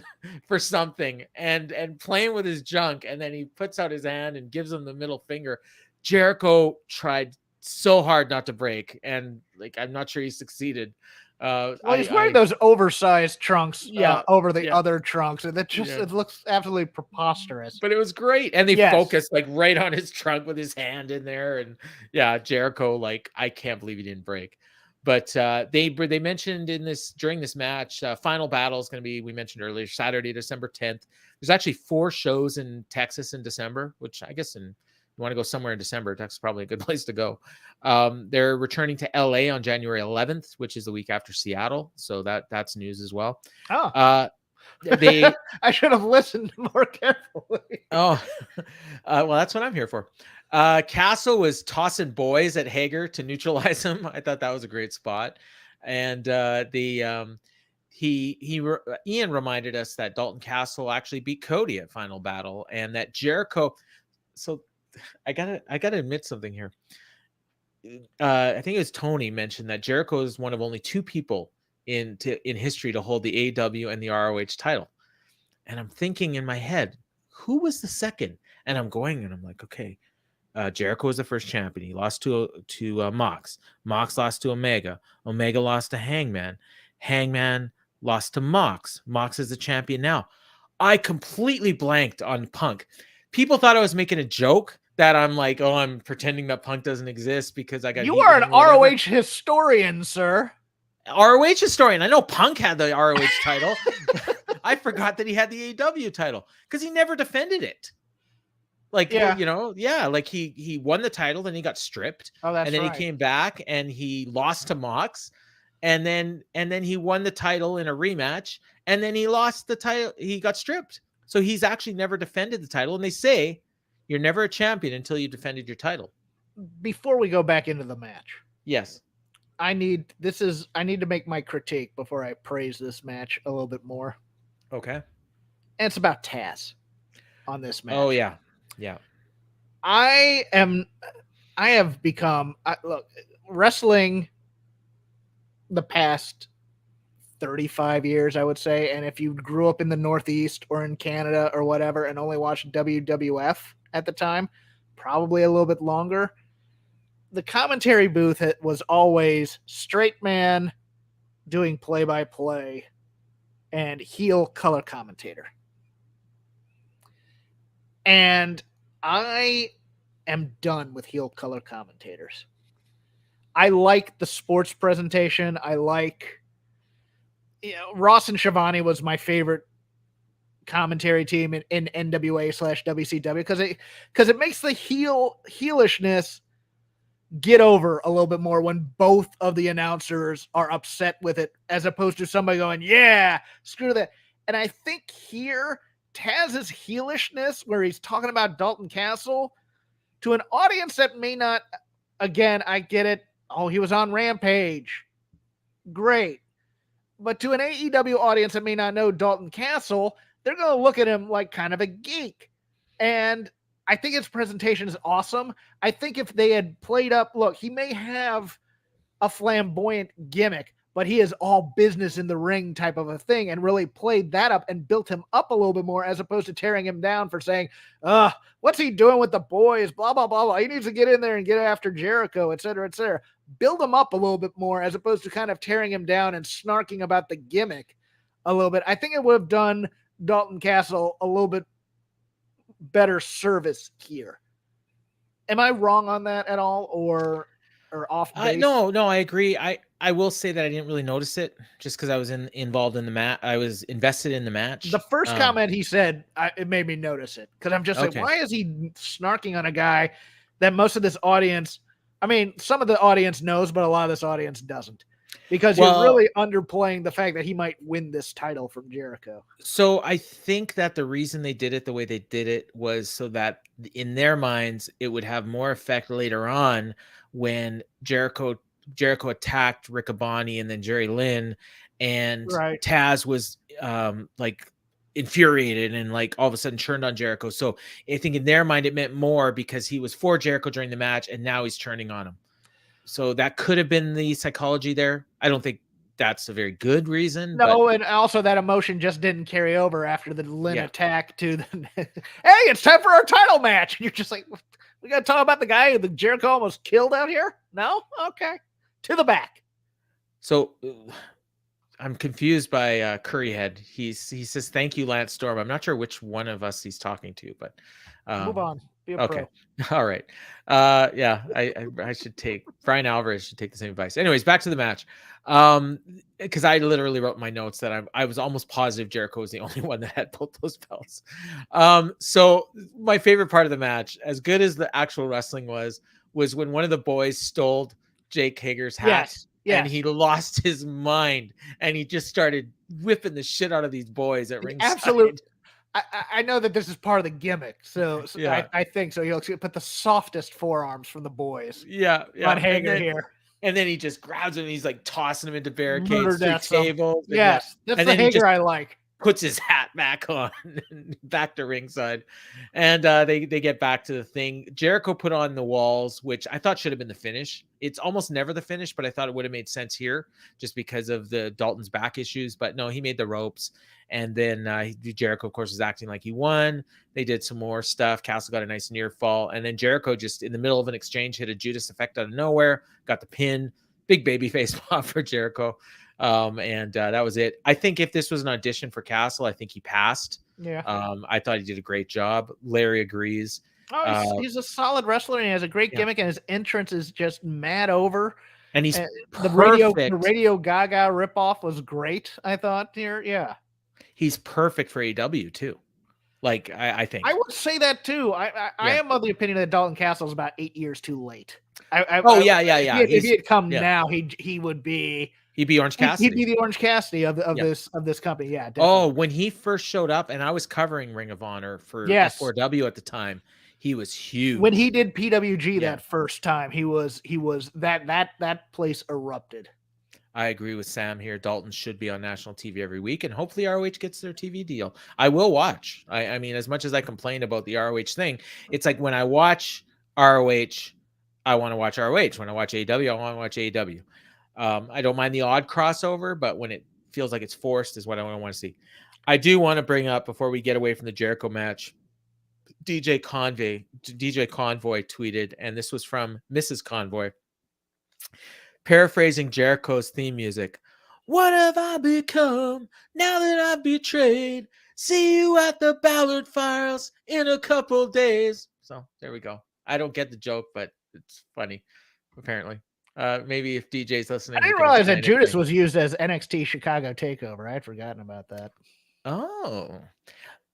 for something and playing with his junk, and then he puts out his hand and gives him the middle finger. Jericho tried so hard not to break, and I'm not sure he succeeded. He's wearing those oversized trunks over the other trunks, and it looks absolutely preposterous. But it was great, and they focused right on his trunk with his hand in there, and Jericho, I can't believe he didn't break. But they mentioned during this match, final battle is going to be, we mentioned earlier, Saturday, December 10th. There's actually 4 shows in Texas in December, which I guess you want to go somewhere in December, Texas is probably a good place to go. They're returning to LA on January 11th, which is the week after Seattle. So that's news as well. Oh, I should have listened more carefully. Well, that's what I'm here for. Castle was tossing boys at Hager to neutralize him. I thought that was a great spot. And Ian reminded us that Dalton Castle actually beat Cody at Final Battle, and that Jericho. So I gotta admit something here. I think it was Tony mentioned that Jericho is one of only 2 people in history to hold the AEW and the ROH title. And I'm thinking in my head, who was the second? And I'm like, okay. Jericho was the first champion. He lost to Mox. Mox lost to Omega. Omega lost to Hangman. Hangman lost to Mox. Mox is the champion now. I completely blanked on Punk. People thought I was making a joke, that I'm like, I'm pretending that Punk doesn't exist because I got. You are an ROH historian, sir. ROH historian. I know Punk had the ROH title. I forgot that he had the AEW title because he never defended it. Like, Yeah. like he won the title, then he got stripped, Oh, that's and then right. he came back and he lost to Mox, and then he won the title in a rematch, and then he lost the title. He got stripped, so he's actually never defended the title. And they say you're never a champion until you defended your title. Before we go back into the match, Yes. I need to make my critique before I praise this match a little bit more. Okay. And it's about Taz on this match. Oh yeah. I have become look, wrestling the past 35 years, I would say, and if you grew up in the Northeast or in Canada or whatever and only watched WWF at the time, probably a little bit longer, the commentary booth was always straight man doing play-by-play and heel color commentator. And I am done with heel color commentators. I like the sports presentation. I like, Ross and Shivani was my favorite commentary team in NWA/WCW because it makes the heelishness get over a little bit more when both of the announcers are upset with it, as opposed to somebody going, yeah, screw that. And I think here, Taz's heelishness, where he's talking about Dalton Castle, to an audience that may not, again, I get it. Oh, he was on Rampage. Great. But to an AEW audience that may not know Dalton Castle, they're going to look at him like kind of a geek. And I think his presentation is awesome. I think if they had played up, look, he may have a flamboyant gimmick, but he is all business in the ring type of a thing, and really played that up and built him up a little bit more, as opposed to tearing him down for saying, what's he doing with the boys? Blah, blah, blah, blah. He needs to get in there and get after Jericho, et cetera, et cetera. Build him up a little bit more, as opposed to kind of tearing him down and snarking about the gimmick a little bit. I think it would have done Dalton Castle a little bit better service here. Am I wrong on that at all, or off base? No, I agree. I will say that I didn't really notice it, just because I was involved in the match. I was invested in the match. The first comment he said, it made me notice it, because I'm just like, why is he snarking on a guy that most of this audience, I mean, some of the audience knows, but a lot of this audience doesn't, because you're really underplaying the fact that he might win this title from Jericho. So I think that the reason they did it the way they did it was so that in their minds it would have more effect later on when Jericho attacked Riccaboni and then Jerry Lynn, and Taz was like infuriated and like all of a sudden turned on Jericho. So I think in their mind it meant more because he was for Jericho during the match and now he's turning on him. So that could have been the psychology there. I don't think that's a very good reason. No, and also that emotion just didn't carry over after the Lynn attack to the hey, it's time for our title match. And you're just like, we got to talk about the guy who the Jericho almost killed out here? No? Okay. To the back. So I'm confused by Curryhead. He says, thank you, Lance Storm. I'm not sure which one of us he's talking to, but move on. Be a pro. All right. Yeah, I should take Brian Alvarez should take the same advice. Anyways, back to the match. Because I literally wrote in my notes that I was almost positive Jericho was the only one that had both those belts. So my favorite part of the match, as good as the actual wrestling was when one of the boys stole Jake Hager's hat. Yes. And he lost his mind, and he just started whipping the shit out of these boys at ringside. Absolutely. I know that this is part of the gimmick, so yeah. I think so. He'll put the softest forearms from the boys. Yeah. On Hager here. And then he just grabs him and he's like tossing him into barricades, through tables. Yes, that's the Hager I like. Puts his hat back on, back to ringside, and they get back to the thing. Jericho put on the walls, which I thought should have been the finish. It's almost never the finish, but I thought it would have made sense here just because of the Dalton's back issues. But no, he made the ropes, and then Jericho, of course, was acting like he won. They did some more stuff. Castle got a nice near fall, and then Jericho just in the middle of an exchange hit a Judas effect out of nowhere, got the pin. Big baby face pop for Jericho. And that was it. I think if this was an audition for Castle, I think he passed. Yeah. I thought he did a great job. Larry agrees. Oh, he's a solid wrestler, and he has a great gimmick, and his entrance is just mad over. And he's the Radio Gaga ripoff was great, I thought here. Yeah. He's perfect for AEW too. Like I think. I would say that too. I Yeah. am of the opinion that Dalton Castle is about 8 years too late. Oh yeah, yeah, yeah. If he had come yeah. now, he would be He'd be Orange he'd be Cassidy. the Orange Cassidy of Yeah. this company. Yeah, Oh, definitely. when he first showed up, and I was covering Ring of Honor for Yes. F4W at the time, he was huge. When he did PWG Yeah. that first time, he was that place erupted. I agree with Sam here. Dalton should be on national TV every week, and hopefully ROH gets their TV deal. I will watch. I mean, as much as I complain about the ROH thing, it's like when I watch ROH, I want to watch ROH. When I watch AEW, I want to watch AEW. I don't mind the odd crossover, but when it feels like it's forced is what I want to see. I do want to bring up, before we get away from the Jericho match, DJ Convoy tweeted, and this was from Mrs. Convoy, paraphrasing Jericho's theme music. What have I become now that I've betrayed? See you at the Ballard Files in a couple days. So there we go. I don't get the joke, but it's funny, apparently. Maybe if DJ's listening, I didn't realize that Judas was used as NXT Chicago Takeover. I had forgotten about that. Oh,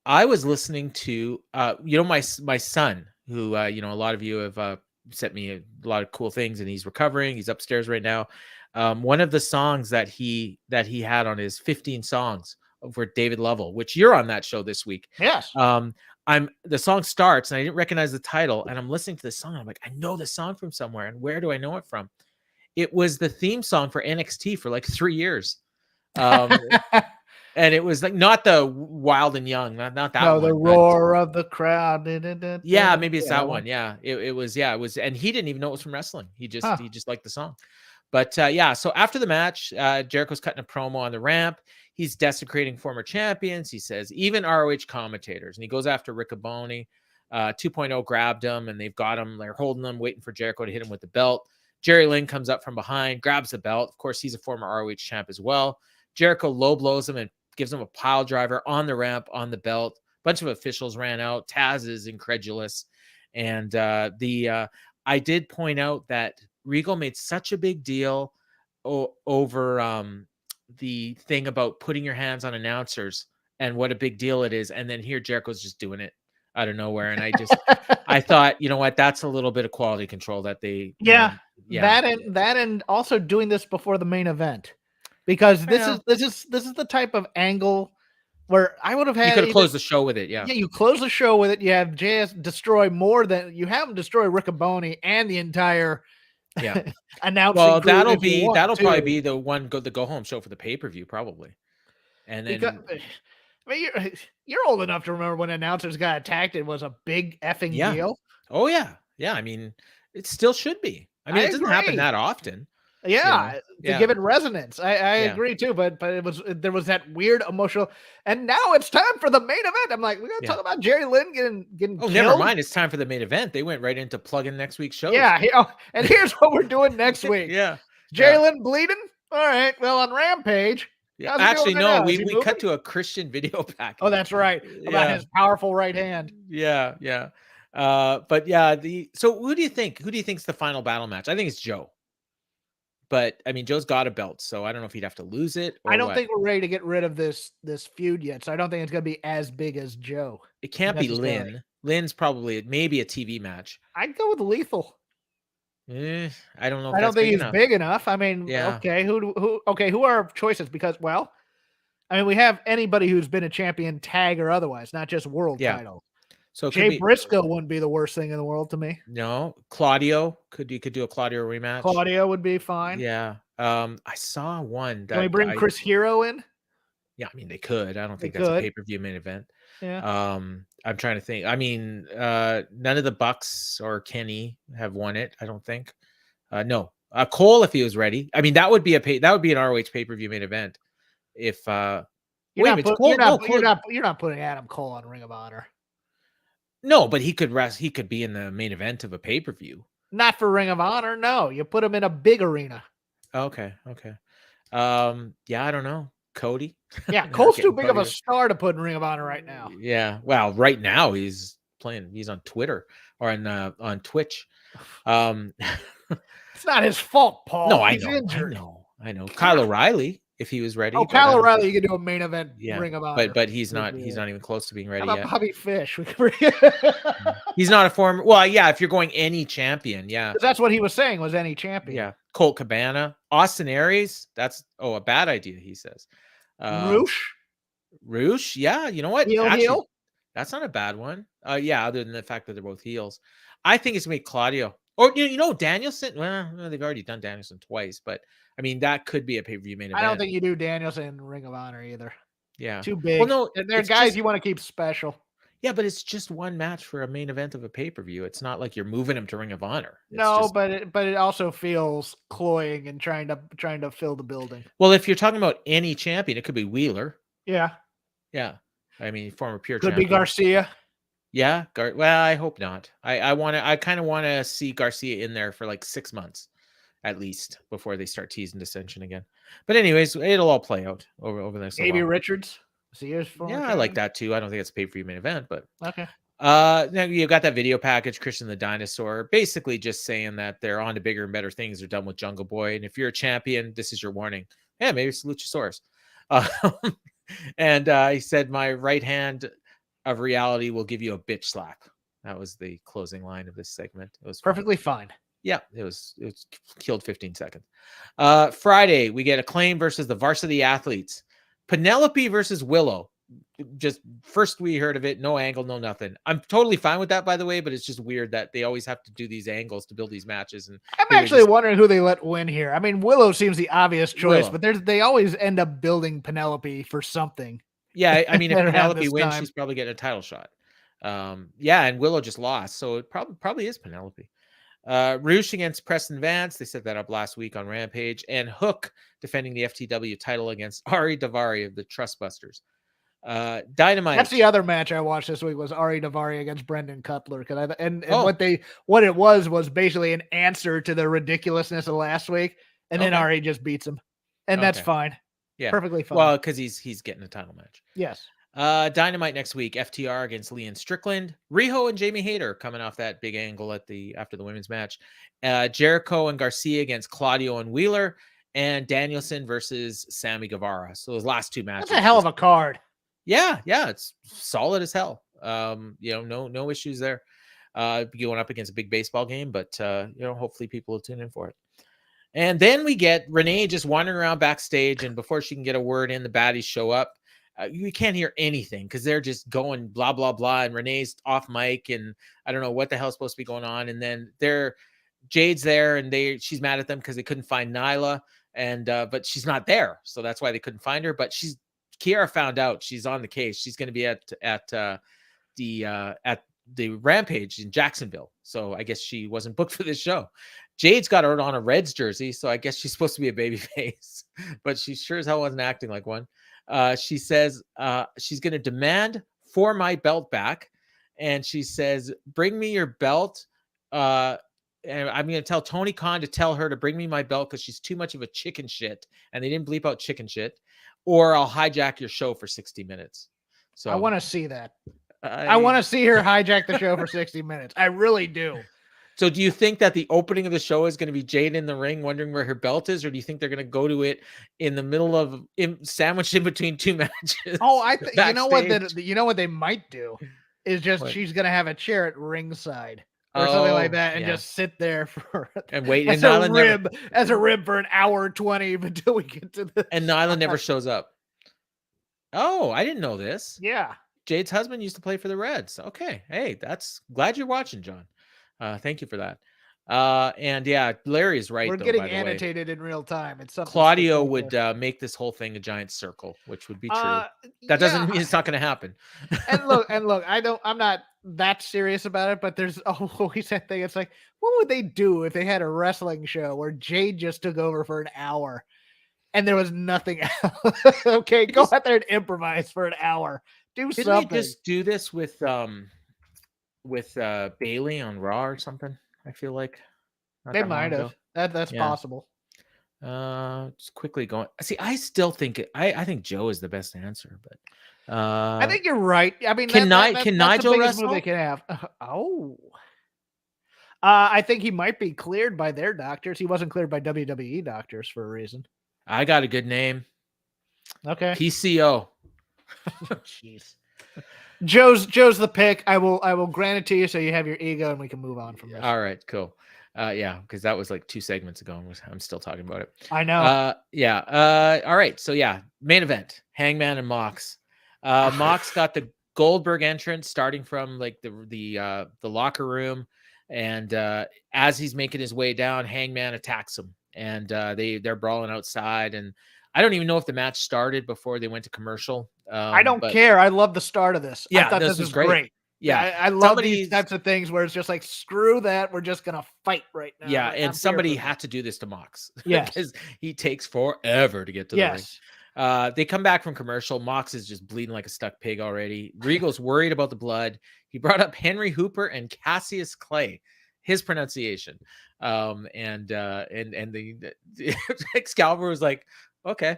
I was listening to, my son, who, a lot of you have sent me a lot of cool things, and he's recovering. He's upstairs right now. One of the songs that he had on his 15 songs for David Lovell, which you're on that show this week. Yes. The song starts and I didn't recognize the title, and I'm listening to this song. I'm like, I know this song from somewhere, and where do I know it from? It was the theme song for NXT for like 3 years. And it was like not the Wild and Young, not that one. No, the roar of the crowd. Yeah, maybe it's that one. Yeah, it was. Yeah, it was. And he didn't even know it was from wrestling. He just liked the song. But yeah, so after the match, Jericho's cutting a promo on the ramp. He's desecrating former champions. He says even ROH commentators, and he goes after Riccaboni. 2.0 grabbed him, and they've got him. They're holding him, waiting for Jericho to hit him with the belt. Jerry Lynn comes up from behind, grabs the belt. Of course, he's a former ROH champ as well. Jericho low blows him and gives him a pile driver on the ramp on the belt. A bunch of officials ran out. Taz is incredulous. And I did point out that Regal made such a big deal over the thing about putting your hands on announcers and what a big deal it is. And then here Jericho's just doing it out of nowhere. And I thought, you know what, that's a little bit of quality control that they, that and also doing this before the main event. Because this is the type of angle where I would have had. You could have closed the show with it, yeah. Yeah, you close the show with it. You have JS destroy more than you have him destroy Riccaboni and the entire announcing. Well, that'll probably be the go home show for the pay-per-view, probably. And then I mean, you're old enough to remember when announcers got attacked. It was a big effing deal. Oh yeah, yeah. I mean, it still should be. I mean, it doesn't happen that often. Yeah, to give it resonance. I agree too, but there was that weird emotional, and now it's time for the main event. I'm like, we're gonna talk about Jerry Lynn getting killed? Never mind. It's time for the main event. They went right into plugging next week's show. Yeah, and here's what we're doing next week. Jerry Lynn bleeding. All right. Well, on Rampage. Yeah. Actually, no. We cut to a Christian video package. Oh, that's right. About his powerful right hand. Yeah, yeah. But yeah, so who do you think? Who do you think's the final battle match? I think it's Joe. But I mean, Joe's got a belt, so I don't know if he'd have to lose it. I don't think we're ready to get rid of this feud yet, so I don't think it's going to be as big as Joe. It can't be Lynn. Lynn's probably maybe a TV match. I'd go with Lethal. I don't know. I don't think he's big enough. I mean, okay, who are our choices? Because, well, I mean, we have anybody who's been a champion, tag or otherwise, not just world title. So Jay Briscoe wouldn't be the worst thing in the world to me. No, Claudio you could do a Claudio rematch. Claudio would be fine. Yeah. I saw one. Can we bring Chris Hero in? Yeah, I mean they could. I don't think that's a pay-per-view main event. Yeah. I'm trying to think. I mean, none of the Bucks or Kenny have won it. I don't think. No. Cole, if he was ready. I mean, that would be an ROH pay-per-view main event. If you're not putting Adam Cole on Ring of Honor. No, but he could be in the main event of a pay-per-view. Not for Ring of Honor. No, you put him in a big arena. Okay. Yeah, I don't know. Cody. Yeah, Cole's too big of a star to put in Ring of Honor right now. Yeah. Well, right now he's on Twitter or on Twitch. It's not his fault, Paul. No, He's injured. I know. Kyle O'Reilly. if he was ready. Oh, But I Kyle don't O'Reilly, think, you can do a main event yeah, Ring of Honor. but he's not even close to being How ready about yet. Bobby Fish? We could He's not a former. Well, yeah, if you're going any champion, yeah, that's what he was saying, was any champion. yeah. Colt Cabana, Austin Aries. That's a bad idea. He says. Roosh, Roosh, yeah. You know what? heel, Actually, heel. that's not a bad one. Yeah. Other than the fact that they're both heels, I think it's gonna be Claudio. Or Danielson. Well, they've already done Danielson twice, but I mean that could be a pay-per-view main event. I don't think you do Danielson in Ring of Honor either. Yeah. Too Well, big. no, And they're it's guys just you want to keep special. yeah, but it's just one match for a main event of a pay-per-view. It's not like you're moving him to Ring of Honor. It's No, just, but it also feels cloying and trying to fill the building. well, if you're talking about any champion, it could be Wheeler. Yeah. Yeah. I mean, former pure Could champion. be Garcia. Yeah. Well, I hope not. I kind of want to see Garcia in there for like 6 months at least before they start teasing dissension again. But anyways, it'll all play out over the next Maybe while. Richards. Yeah, I like that too. I don't think it's a pay-per-view main event, but okay. Now you got that video package, Christian the Dinosaur, basically just saying that they're on to bigger and better things. They're done with Jungle Boy, and if you're a champion, this is your warning. Yeah, maybe it's Luchasaurus. And he said, "My right hand of reality will give you a bitch slap." That was the closing line of this segment. It was perfectly fine. Yeah, it was killed 15 seconds. Friday, we get Acclaim versus the Varsity Athletes. Penelope versus Willow. Just first we heard of it, no angle, no nothing. I'm totally fine with that, by the way, but it's just weird that they always have to do these angles to build these matches. And I'm actually wondering who they let win here. I mean, Willow seems the obvious choice, but they always end up building Penelope for something. Yeah, I mean, if Penelope wins, she's probably getting a title shot. Yeah, and Willow just lost, so it probably is Penelope. Roosh against Preston Vance. They set that up last week on Rampage. And Hook defending the FTW title against Ari Daivari of the Trustbusters. Dynamite. That's the other match I watched this week was Ari Daivari against Brendan Cutler. What it was basically an answer to the ridiculousness of last week. And then Ari just beats him. And that's fine. Yeah. Perfectly fine. Well, because he's getting a title match. Yes. Dynamite next week, FTR against Leon Strickland, Riho and Jamie Hayter coming off that big angle after the women's match, Jericho and Garcia against Claudio and Wheeler, and Danielson versus Sammy Guevara. So those last two matches. That's a hell of a card. Yeah, it's solid as hell. No issues there. Going up against a big baseball game, but hopefully people will tune in for it. And then we get Renee just wandering around backstage, and before she can get a word in, the baddies show up. You can't hear anything because they're just going blah, blah, blah. And Renee's off mic and I don't know what the hell's supposed to be going on. And then Jade's there and she's mad at them because they couldn't find Nyla. And, but she's not there. So that's why they couldn't find her. But Kiara found out she's on the case. She's going to be at the Rampage in Jacksonville. So I guess she wasn't booked for this show. Jade's got her on a Reds jersey. So I guess she's supposed to be a baby face, but she sure as hell wasn't acting like one. She says she's going to demand for my belt back. And she says, bring me your belt. And I'm going to tell Tony Khan to tell her to bring me my belt because she's too much of a chicken shit. And they didn't bleep out chicken shit. Or I'll hijack your show for 60 minutes. So I want to see that. I want to see her hijack the show for 60 minutes. I really do. So do you think that the opening of the show is going to be Jade in the ring wondering where her belt is? Or do you think they're going to go to it in the middle of sandwiched in between two matches? Oh, you know what they might do is just she's going to have a chair at ringside or something like that and just sit there for and wait as a rib for an hour 20 until we get to the and Nyla never shows up. Oh, I didn't know this. Yeah. Jade's husband used to play for the Reds. Okay. Hey, glad you're watching, John. Thank you for that. And yeah, Larry is right. We're getting annotated in real time. It's something Claudio would make this whole thing a giant circle, which would be true. That doesn't mean it's not going to happen. and look, I'm not that serious about it, but there's always that thing. It's like, what would they do if they had a wrestling show where Jade just took over for an hour and there was nothing else? Okay, go out there and improvise for an hour. Do something. Didn't they just do this with Bailey on Raw or something? I feel like they might have. That's possible. Just quickly going. See, I still think I think Joe is the best answer, but I think you're right. I mean, can Nigel wrestle? They can have. I think he might be cleared by their doctors. He wasn't cleared by WWE doctors for a reason. I got a good name. Okay. PCO. Jeez. Joe's the pick. I will grant it to you so you have your ego and we can move on from this. All right, cool. Yeah, because that was like 2 segments ago, and I'm still talking about it. I know. Yeah. All right. So yeah, main event: Hangman and Mox. Mox got the Goldberg entrance, starting from like the locker room, and as he's making his way down, Hangman attacks him, and they're brawling outside. And I don't even know if the match started before they went to commercial. I don't But care. I love the start of this. yeah, I thought this was great. Yeah, I love these types of things where it's just like, screw that. We're just going to fight right now. Yeah, Like, and somebody had to do this to Mox. Yes. Because he takes forever to get to the ring. They come back from commercial. Mox is just bleeding like a stuck pig already. Regal's worried about the blood. He brought up Henry Hooper and Cassius Clay, his pronunciation. And the Excalibur was like, okay.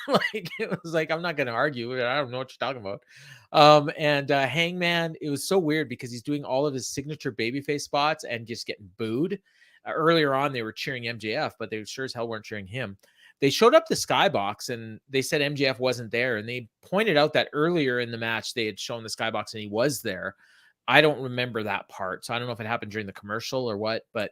Like, it was like, I'm not going to argue. I don't know what you're talking about. Hangman, it was so weird because he's doing all of his signature babyface spots and just getting booed. Earlier on, they were cheering MJF, but they sure as hell weren't cheering him. They showed up the skybox and they said MJF wasn't there. And they pointed out that earlier in the match, they had shown the skybox and he was there. I don't remember that part. So I don't know if it happened during the commercial or what, but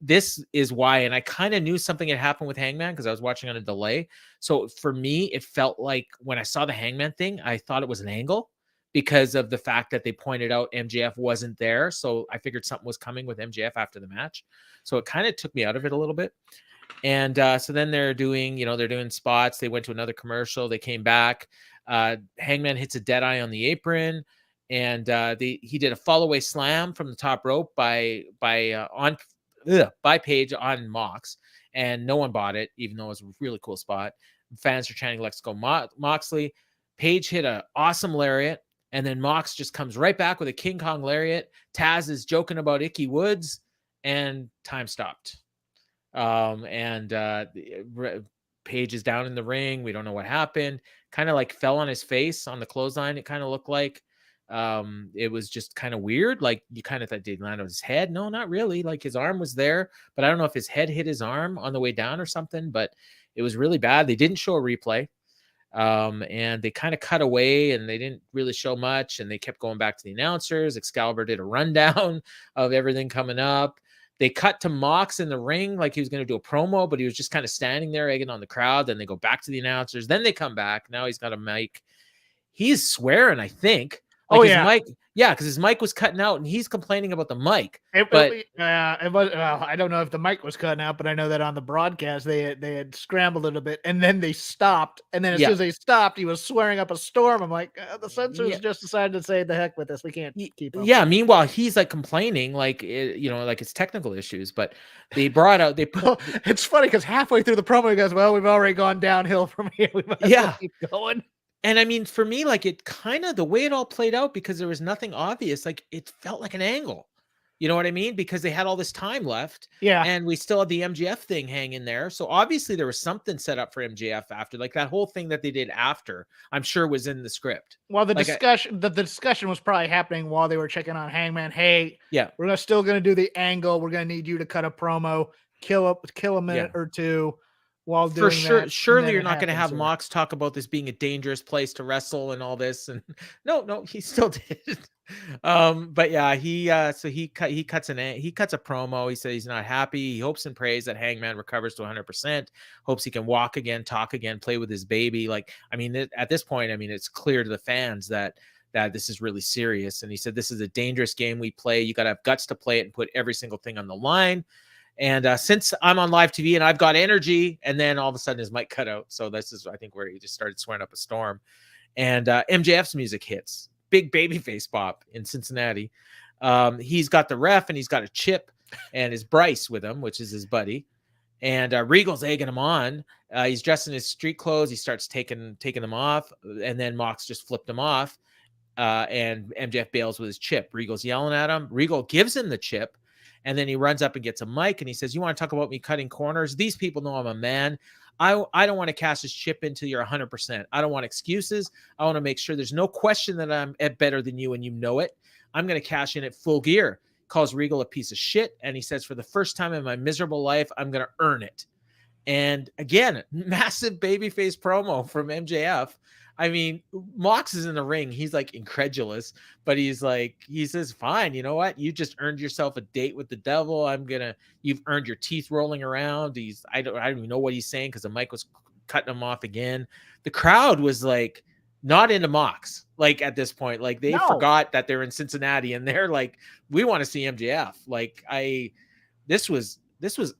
this is why. And I kind of knew something had happened with Hangman because I was watching on a delay. So for me, it felt like when I saw the Hangman thing, I thought it was an angle because of the fact that they pointed out MJF wasn't there. So I figured something was coming with MJF after the match. So it kind of took me out of it a little bit. And so then they're doing spots. They went to another commercial. They came back. Hangman hits a dead eye on the apron. And he did a fall away slam from the top rope by Page on Mox, and no one bought it, even though it was a really cool spot. Fans are chanting, "Let's go, Moxley!" Page hit an awesome lariat, and then Mox just comes right back with a King Kong lariat. Taz is joking about Icky Woods, and time stopped. Page is down in the ring. We don't know what happened. Kind of like fell on his face on the clothesline. It kind of looked like. It was just kind of weird. Like, you kind of thought, did he land on his head? No, not really. Like, his arm was there, but I don't know if his head hit his arm on the way down or something, but it was really bad. They didn't show a replay. And they kind of cut away and they didn't really show much. And they kept going back to the announcers. Excalibur did a rundown of everything coming up. They cut to Mox in the ring like he was going to do a promo, but he was just kind of standing there egging on the crowd. Then they go back to the announcers. Then they come back. Now he's got a mic. He's swearing, I think. Like his mic, because his mic was cutting out, and he's complaining about the mic. It was. Well, I don't know if the mic was cutting out, but I know that on the broadcast they had scrambled it a bit, and then they stopped. And then as soon as they stopped, he was swearing up a storm. I'm like, the censors just decided to say, "The heck with this, we can't keep up." Yeah. Meanwhile, he's like complaining, like like it's technical issues. But they brought out It's funny because halfway through the promo, he goes, "Well, we've already gone downhill from here. We might as well keep going." And I mean, for me, like, it kind of, the way it all played out, because there was nothing obvious, like, it felt like an angle. You know what I mean? Because they had all this time left. Yeah. And we still had the MJF thing hanging there. So obviously there was something set up for MJF after, like that whole thing that they did after, I'm sure was in the script. Well, the discussion was probably happening while they were checking on Hangman. Hey, we're still going to do the angle. We're going to need you to cut a promo, kill a minute or two. While doing for sure, that, surely you're not going to have Mox talk about this being a dangerous place to wrestle and all this. And no, he still did. But yeah, he cuts a promo. He said he's not happy. He hopes and prays that Hangman recovers to 100%. Hopes he can walk again, talk again, play with his baby. Like, I mean, at this point, I mean, it's clear to the fans that this is really serious. And he said, this is a dangerous game we play. You got to have guts to play it and put every single thing on the line. And since I'm on live TV and I've got energy, and then all of a sudden his mic cut out. So this is, I think, where he just started swearing up a storm. And MJF's music hits. Big babyface pop in Cincinnati. He's got the ref and he's got a Chip and his Bryce with him, which is his buddy. And Regal's egging him on. He's dressed in his street clothes. He starts taking them off. And then Mox just flipped him off. And MJF bails with his Chip. Regal's yelling at him. Regal gives him the Chip. And then he runs up and gets a mic and he says, "You want to talk about me cutting corners? These people know I'm a man. I don't want to cash this chip into your 100%. I don't want excuses. I want to make sure there's no question that I'm better than you and you know it. I'm going to cash in at full gear." Calls Regal a piece of shit. And he says, "For the first time in my miserable life, I'm going to earn it." And again, massive babyface promo from MJF. I mean, Mox is in the ring. He's like incredulous, but he says, fine, you know what? You just earned yourself a date with the devil. You've earned your teeth rolling around. I don't even know what he's saying because the mic was cutting him off again. The crowd was like not into Mox. Like at this point, like they forgot that they're in Cincinnati and they're like, we want to see MJF. Like this was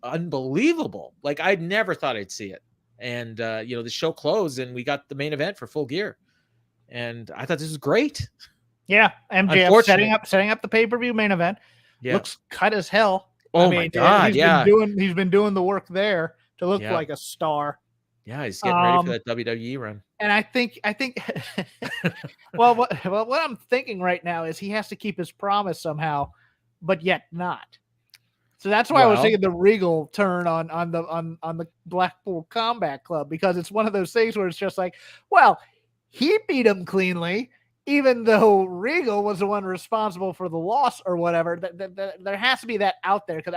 unbelievable. Like I never thought I'd see it. And the show closed and we got the main event for Full Gear. And I thought this was great. Yeah, MJF setting up the pay-per-view main event. Yeah. Looks cut as hell. Oh my God, he's been doing the work there to look like a star. Yeah, he's getting ready for that WWE run. And I think well, what I'm thinking right now is he has to keep his promise somehow, but yet not. So that's why I was thinking the Regal turn on the Blackpool Combat Club, because it's one of those things where it's just like, well, he beat him cleanly, even though Regal was the one responsible for the loss or whatever. There has to be that out there, because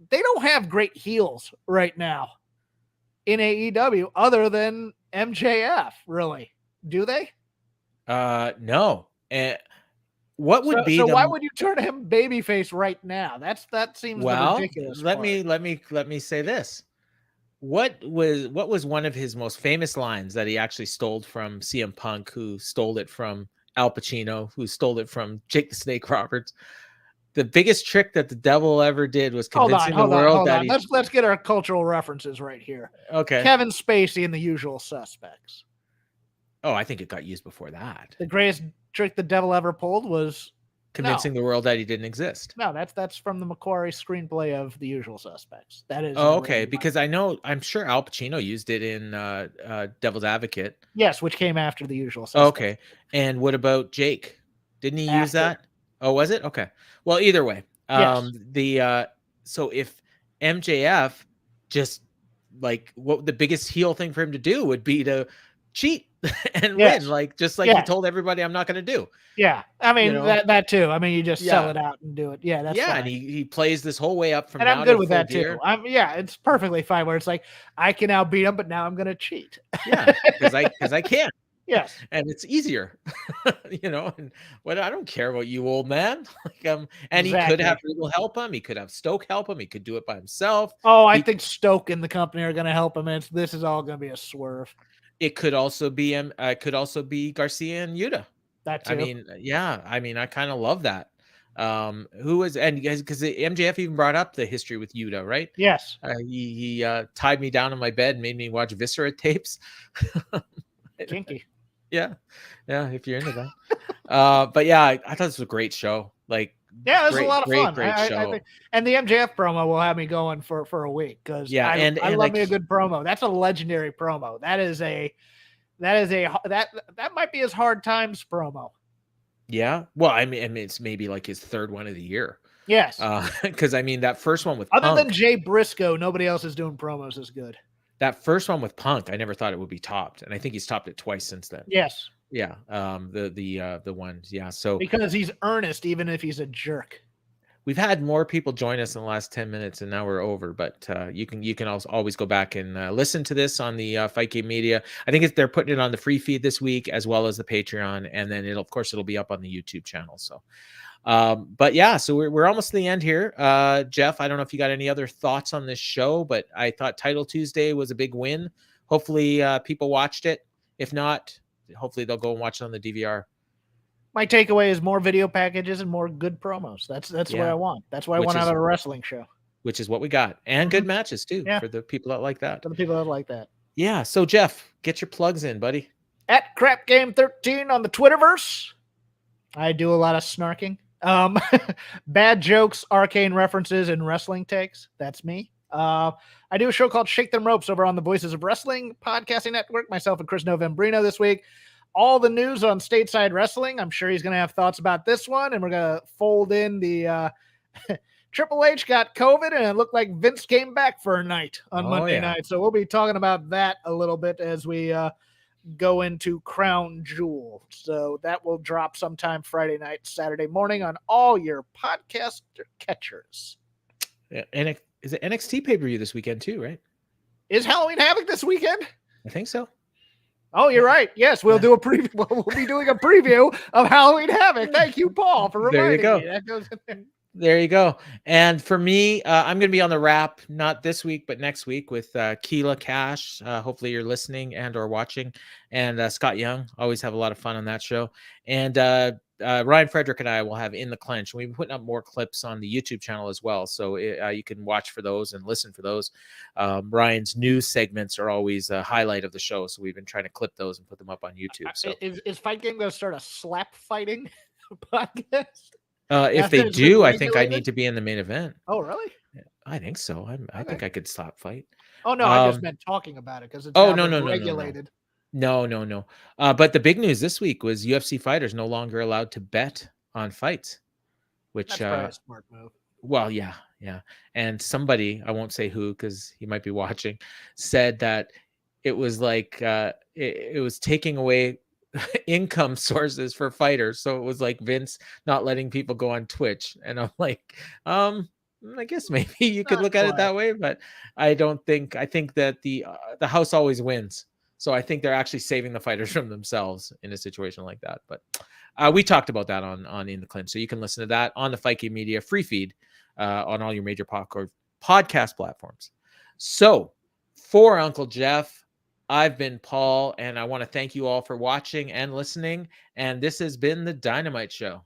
they don't have great heels right now in AEW other than MJF, really. Do they? No. What would be? So why would you turn him babyface right now? That seems ridiculous. Let me say this. What was one of his most famous lines that he actually stole from CM Punk, who stole it from Al Pacino, who stole it from Jake the Snake Roberts? The biggest trick that the devil ever did was convincing the world that let's get our cultural references right here. Okay. Kevin Spacey in The Usual Suspects. Oh, I think it got used before that. The greatest trick the devil ever pulled was convincing the world that he didn't exist. No, that's from the Macquarie screenplay of The Usual Suspects. That is. Oh, okay. Because I'm sure Al Pacino used it in Devil's Advocate. Yes, which came after The Usual Suspects. Okay. And what about Jake? Didn't he use that? Oh, was it? Okay. Well, either way, yes. So if MJF just what the biggest heel thing for him to do would be to cheat and win, he told everybody, I'm not going to do. Yeah, I mean that too. I mean, you just sell it out and do it. Yeah, that's fine. And he plays this whole way up from. And I'm good with that too. It's perfectly fine. Where it's like I can now beat him, but now I'm going to cheat. Yeah, because I can. Yes, and it's easier, And I don't care about you, old man. And he could have Regal help him. He could have Stoke help him. He could do it by himself. Oh, I think Stoke and the company are going to help him. And this is all going to be a swerve. It could also be Garcia and Yuta. That too. I mean, I kind of love that. Because MJF even brought up the history with Yuta, right? Yes. He tied me down in my bed, made me watch Viscera tapes. Kinky. Yeah, if you're into that. But yeah, I thought this was a great show. It was a lot of fun. Great show. I think, and the MJF promo will have me going for a week, because I love me a good promo. That's a legendary promo. That might be his Hard Times promo. Yeah. Well, I mean, it's maybe like his third one of the year. Yes. Because that first one with Other than Jay Briscoe, nobody else is doing promos as good. That first one with Punk, I never thought it would be topped, and I think he's topped it twice since then. Yes. Yeah. The ones. Yeah. So because he's earnest, even if he's a jerk. We've had more people join us in the last 10 minutes, and now we're over. But you can also always go back and listen to this on the Fight Game Media. I think they're putting it on the free feed this week, as well as the Patreon, and then it'll be up on the YouTube channel. So, but yeah, so we're almost to the end here. Jeff, I don't know if you got any other thoughts on this show, but I thought Title Tuesday was a big win. Hopefully, people watched it. If not, hopefully they'll go and watch it on the DVR. My takeaway is more video packages and more good promos. That's what I want. That's what I want out of a wrestling show. Which is what we got. And good matches, too, for the people that like that. For the people that like that. Yeah. So, Jeff, get your plugs in, buddy. At Crap Game 13 on the Twitterverse. I do a lot of snarking. Bad jokes, arcane references, and wrestling takes. That's me. I do a show called Shake Them Ropes over on the Voices of Wrestling podcasting network. Myself and Chris Novembrino this week. All the news on Stateside Wrestling. I'm sure he's going to have thoughts about this one, and we're going to fold in the Triple H got COVID, and it looked like Vince came back for a night on Monday night. So we'll be talking about that a little bit as we go into Crown Jewel. So that will drop sometime Friday night, Saturday morning on all your podcast catchers. Yeah, and is it NXT pay-per-view this weekend too, right? Is Halloween Havoc this weekend? I think so. Oh, you're right. Yes, we'll do a preview. We'll be doing a preview of Halloween Havoc. Thank you, Paul, for reminding me. That goes in there. There you go. And for me, I'm going to be on the wrap, not this week, but next week with Keela Cash. Hopefully you're listening and or watching. And Scott Young. Always have a lot of fun on that show. And Ryan Frederick and I will have In the Clinch. We've been putting up more clips on the YouTube channel as well. So you can watch for those and listen for those. Ryan's news segments are always a highlight of the show. So we've been trying to clip those and put them up on YouTube. So Is Fight Game going to start a slap fighting podcast? If they do, I think I need to be in the main event. Oh, really? I think so. I think I could slap fight. Oh, no, I just meant talking about it because it's regulated. No. But the big news this week was UFC fighters no longer allowed to bet on fights, which that's probably a smart move. Well, yeah. And somebody, I won't say who because he might be watching, said that it was like it was taking away income sources for fighters. So it was like Vince not letting people go on Twitch. And I'm like, I guess maybe you could look at it that way, but I think that the house always wins. So I think they're actually saving the fighters from themselves in a situation like that. But we talked about that on In the Clinch. So you can listen to that on the Fight Game Media free feed on all your major podcast platforms. So for Uncle Jeff, I've been Paul, and I want to thank you all for watching and listening. And this has been the Dynamite Show.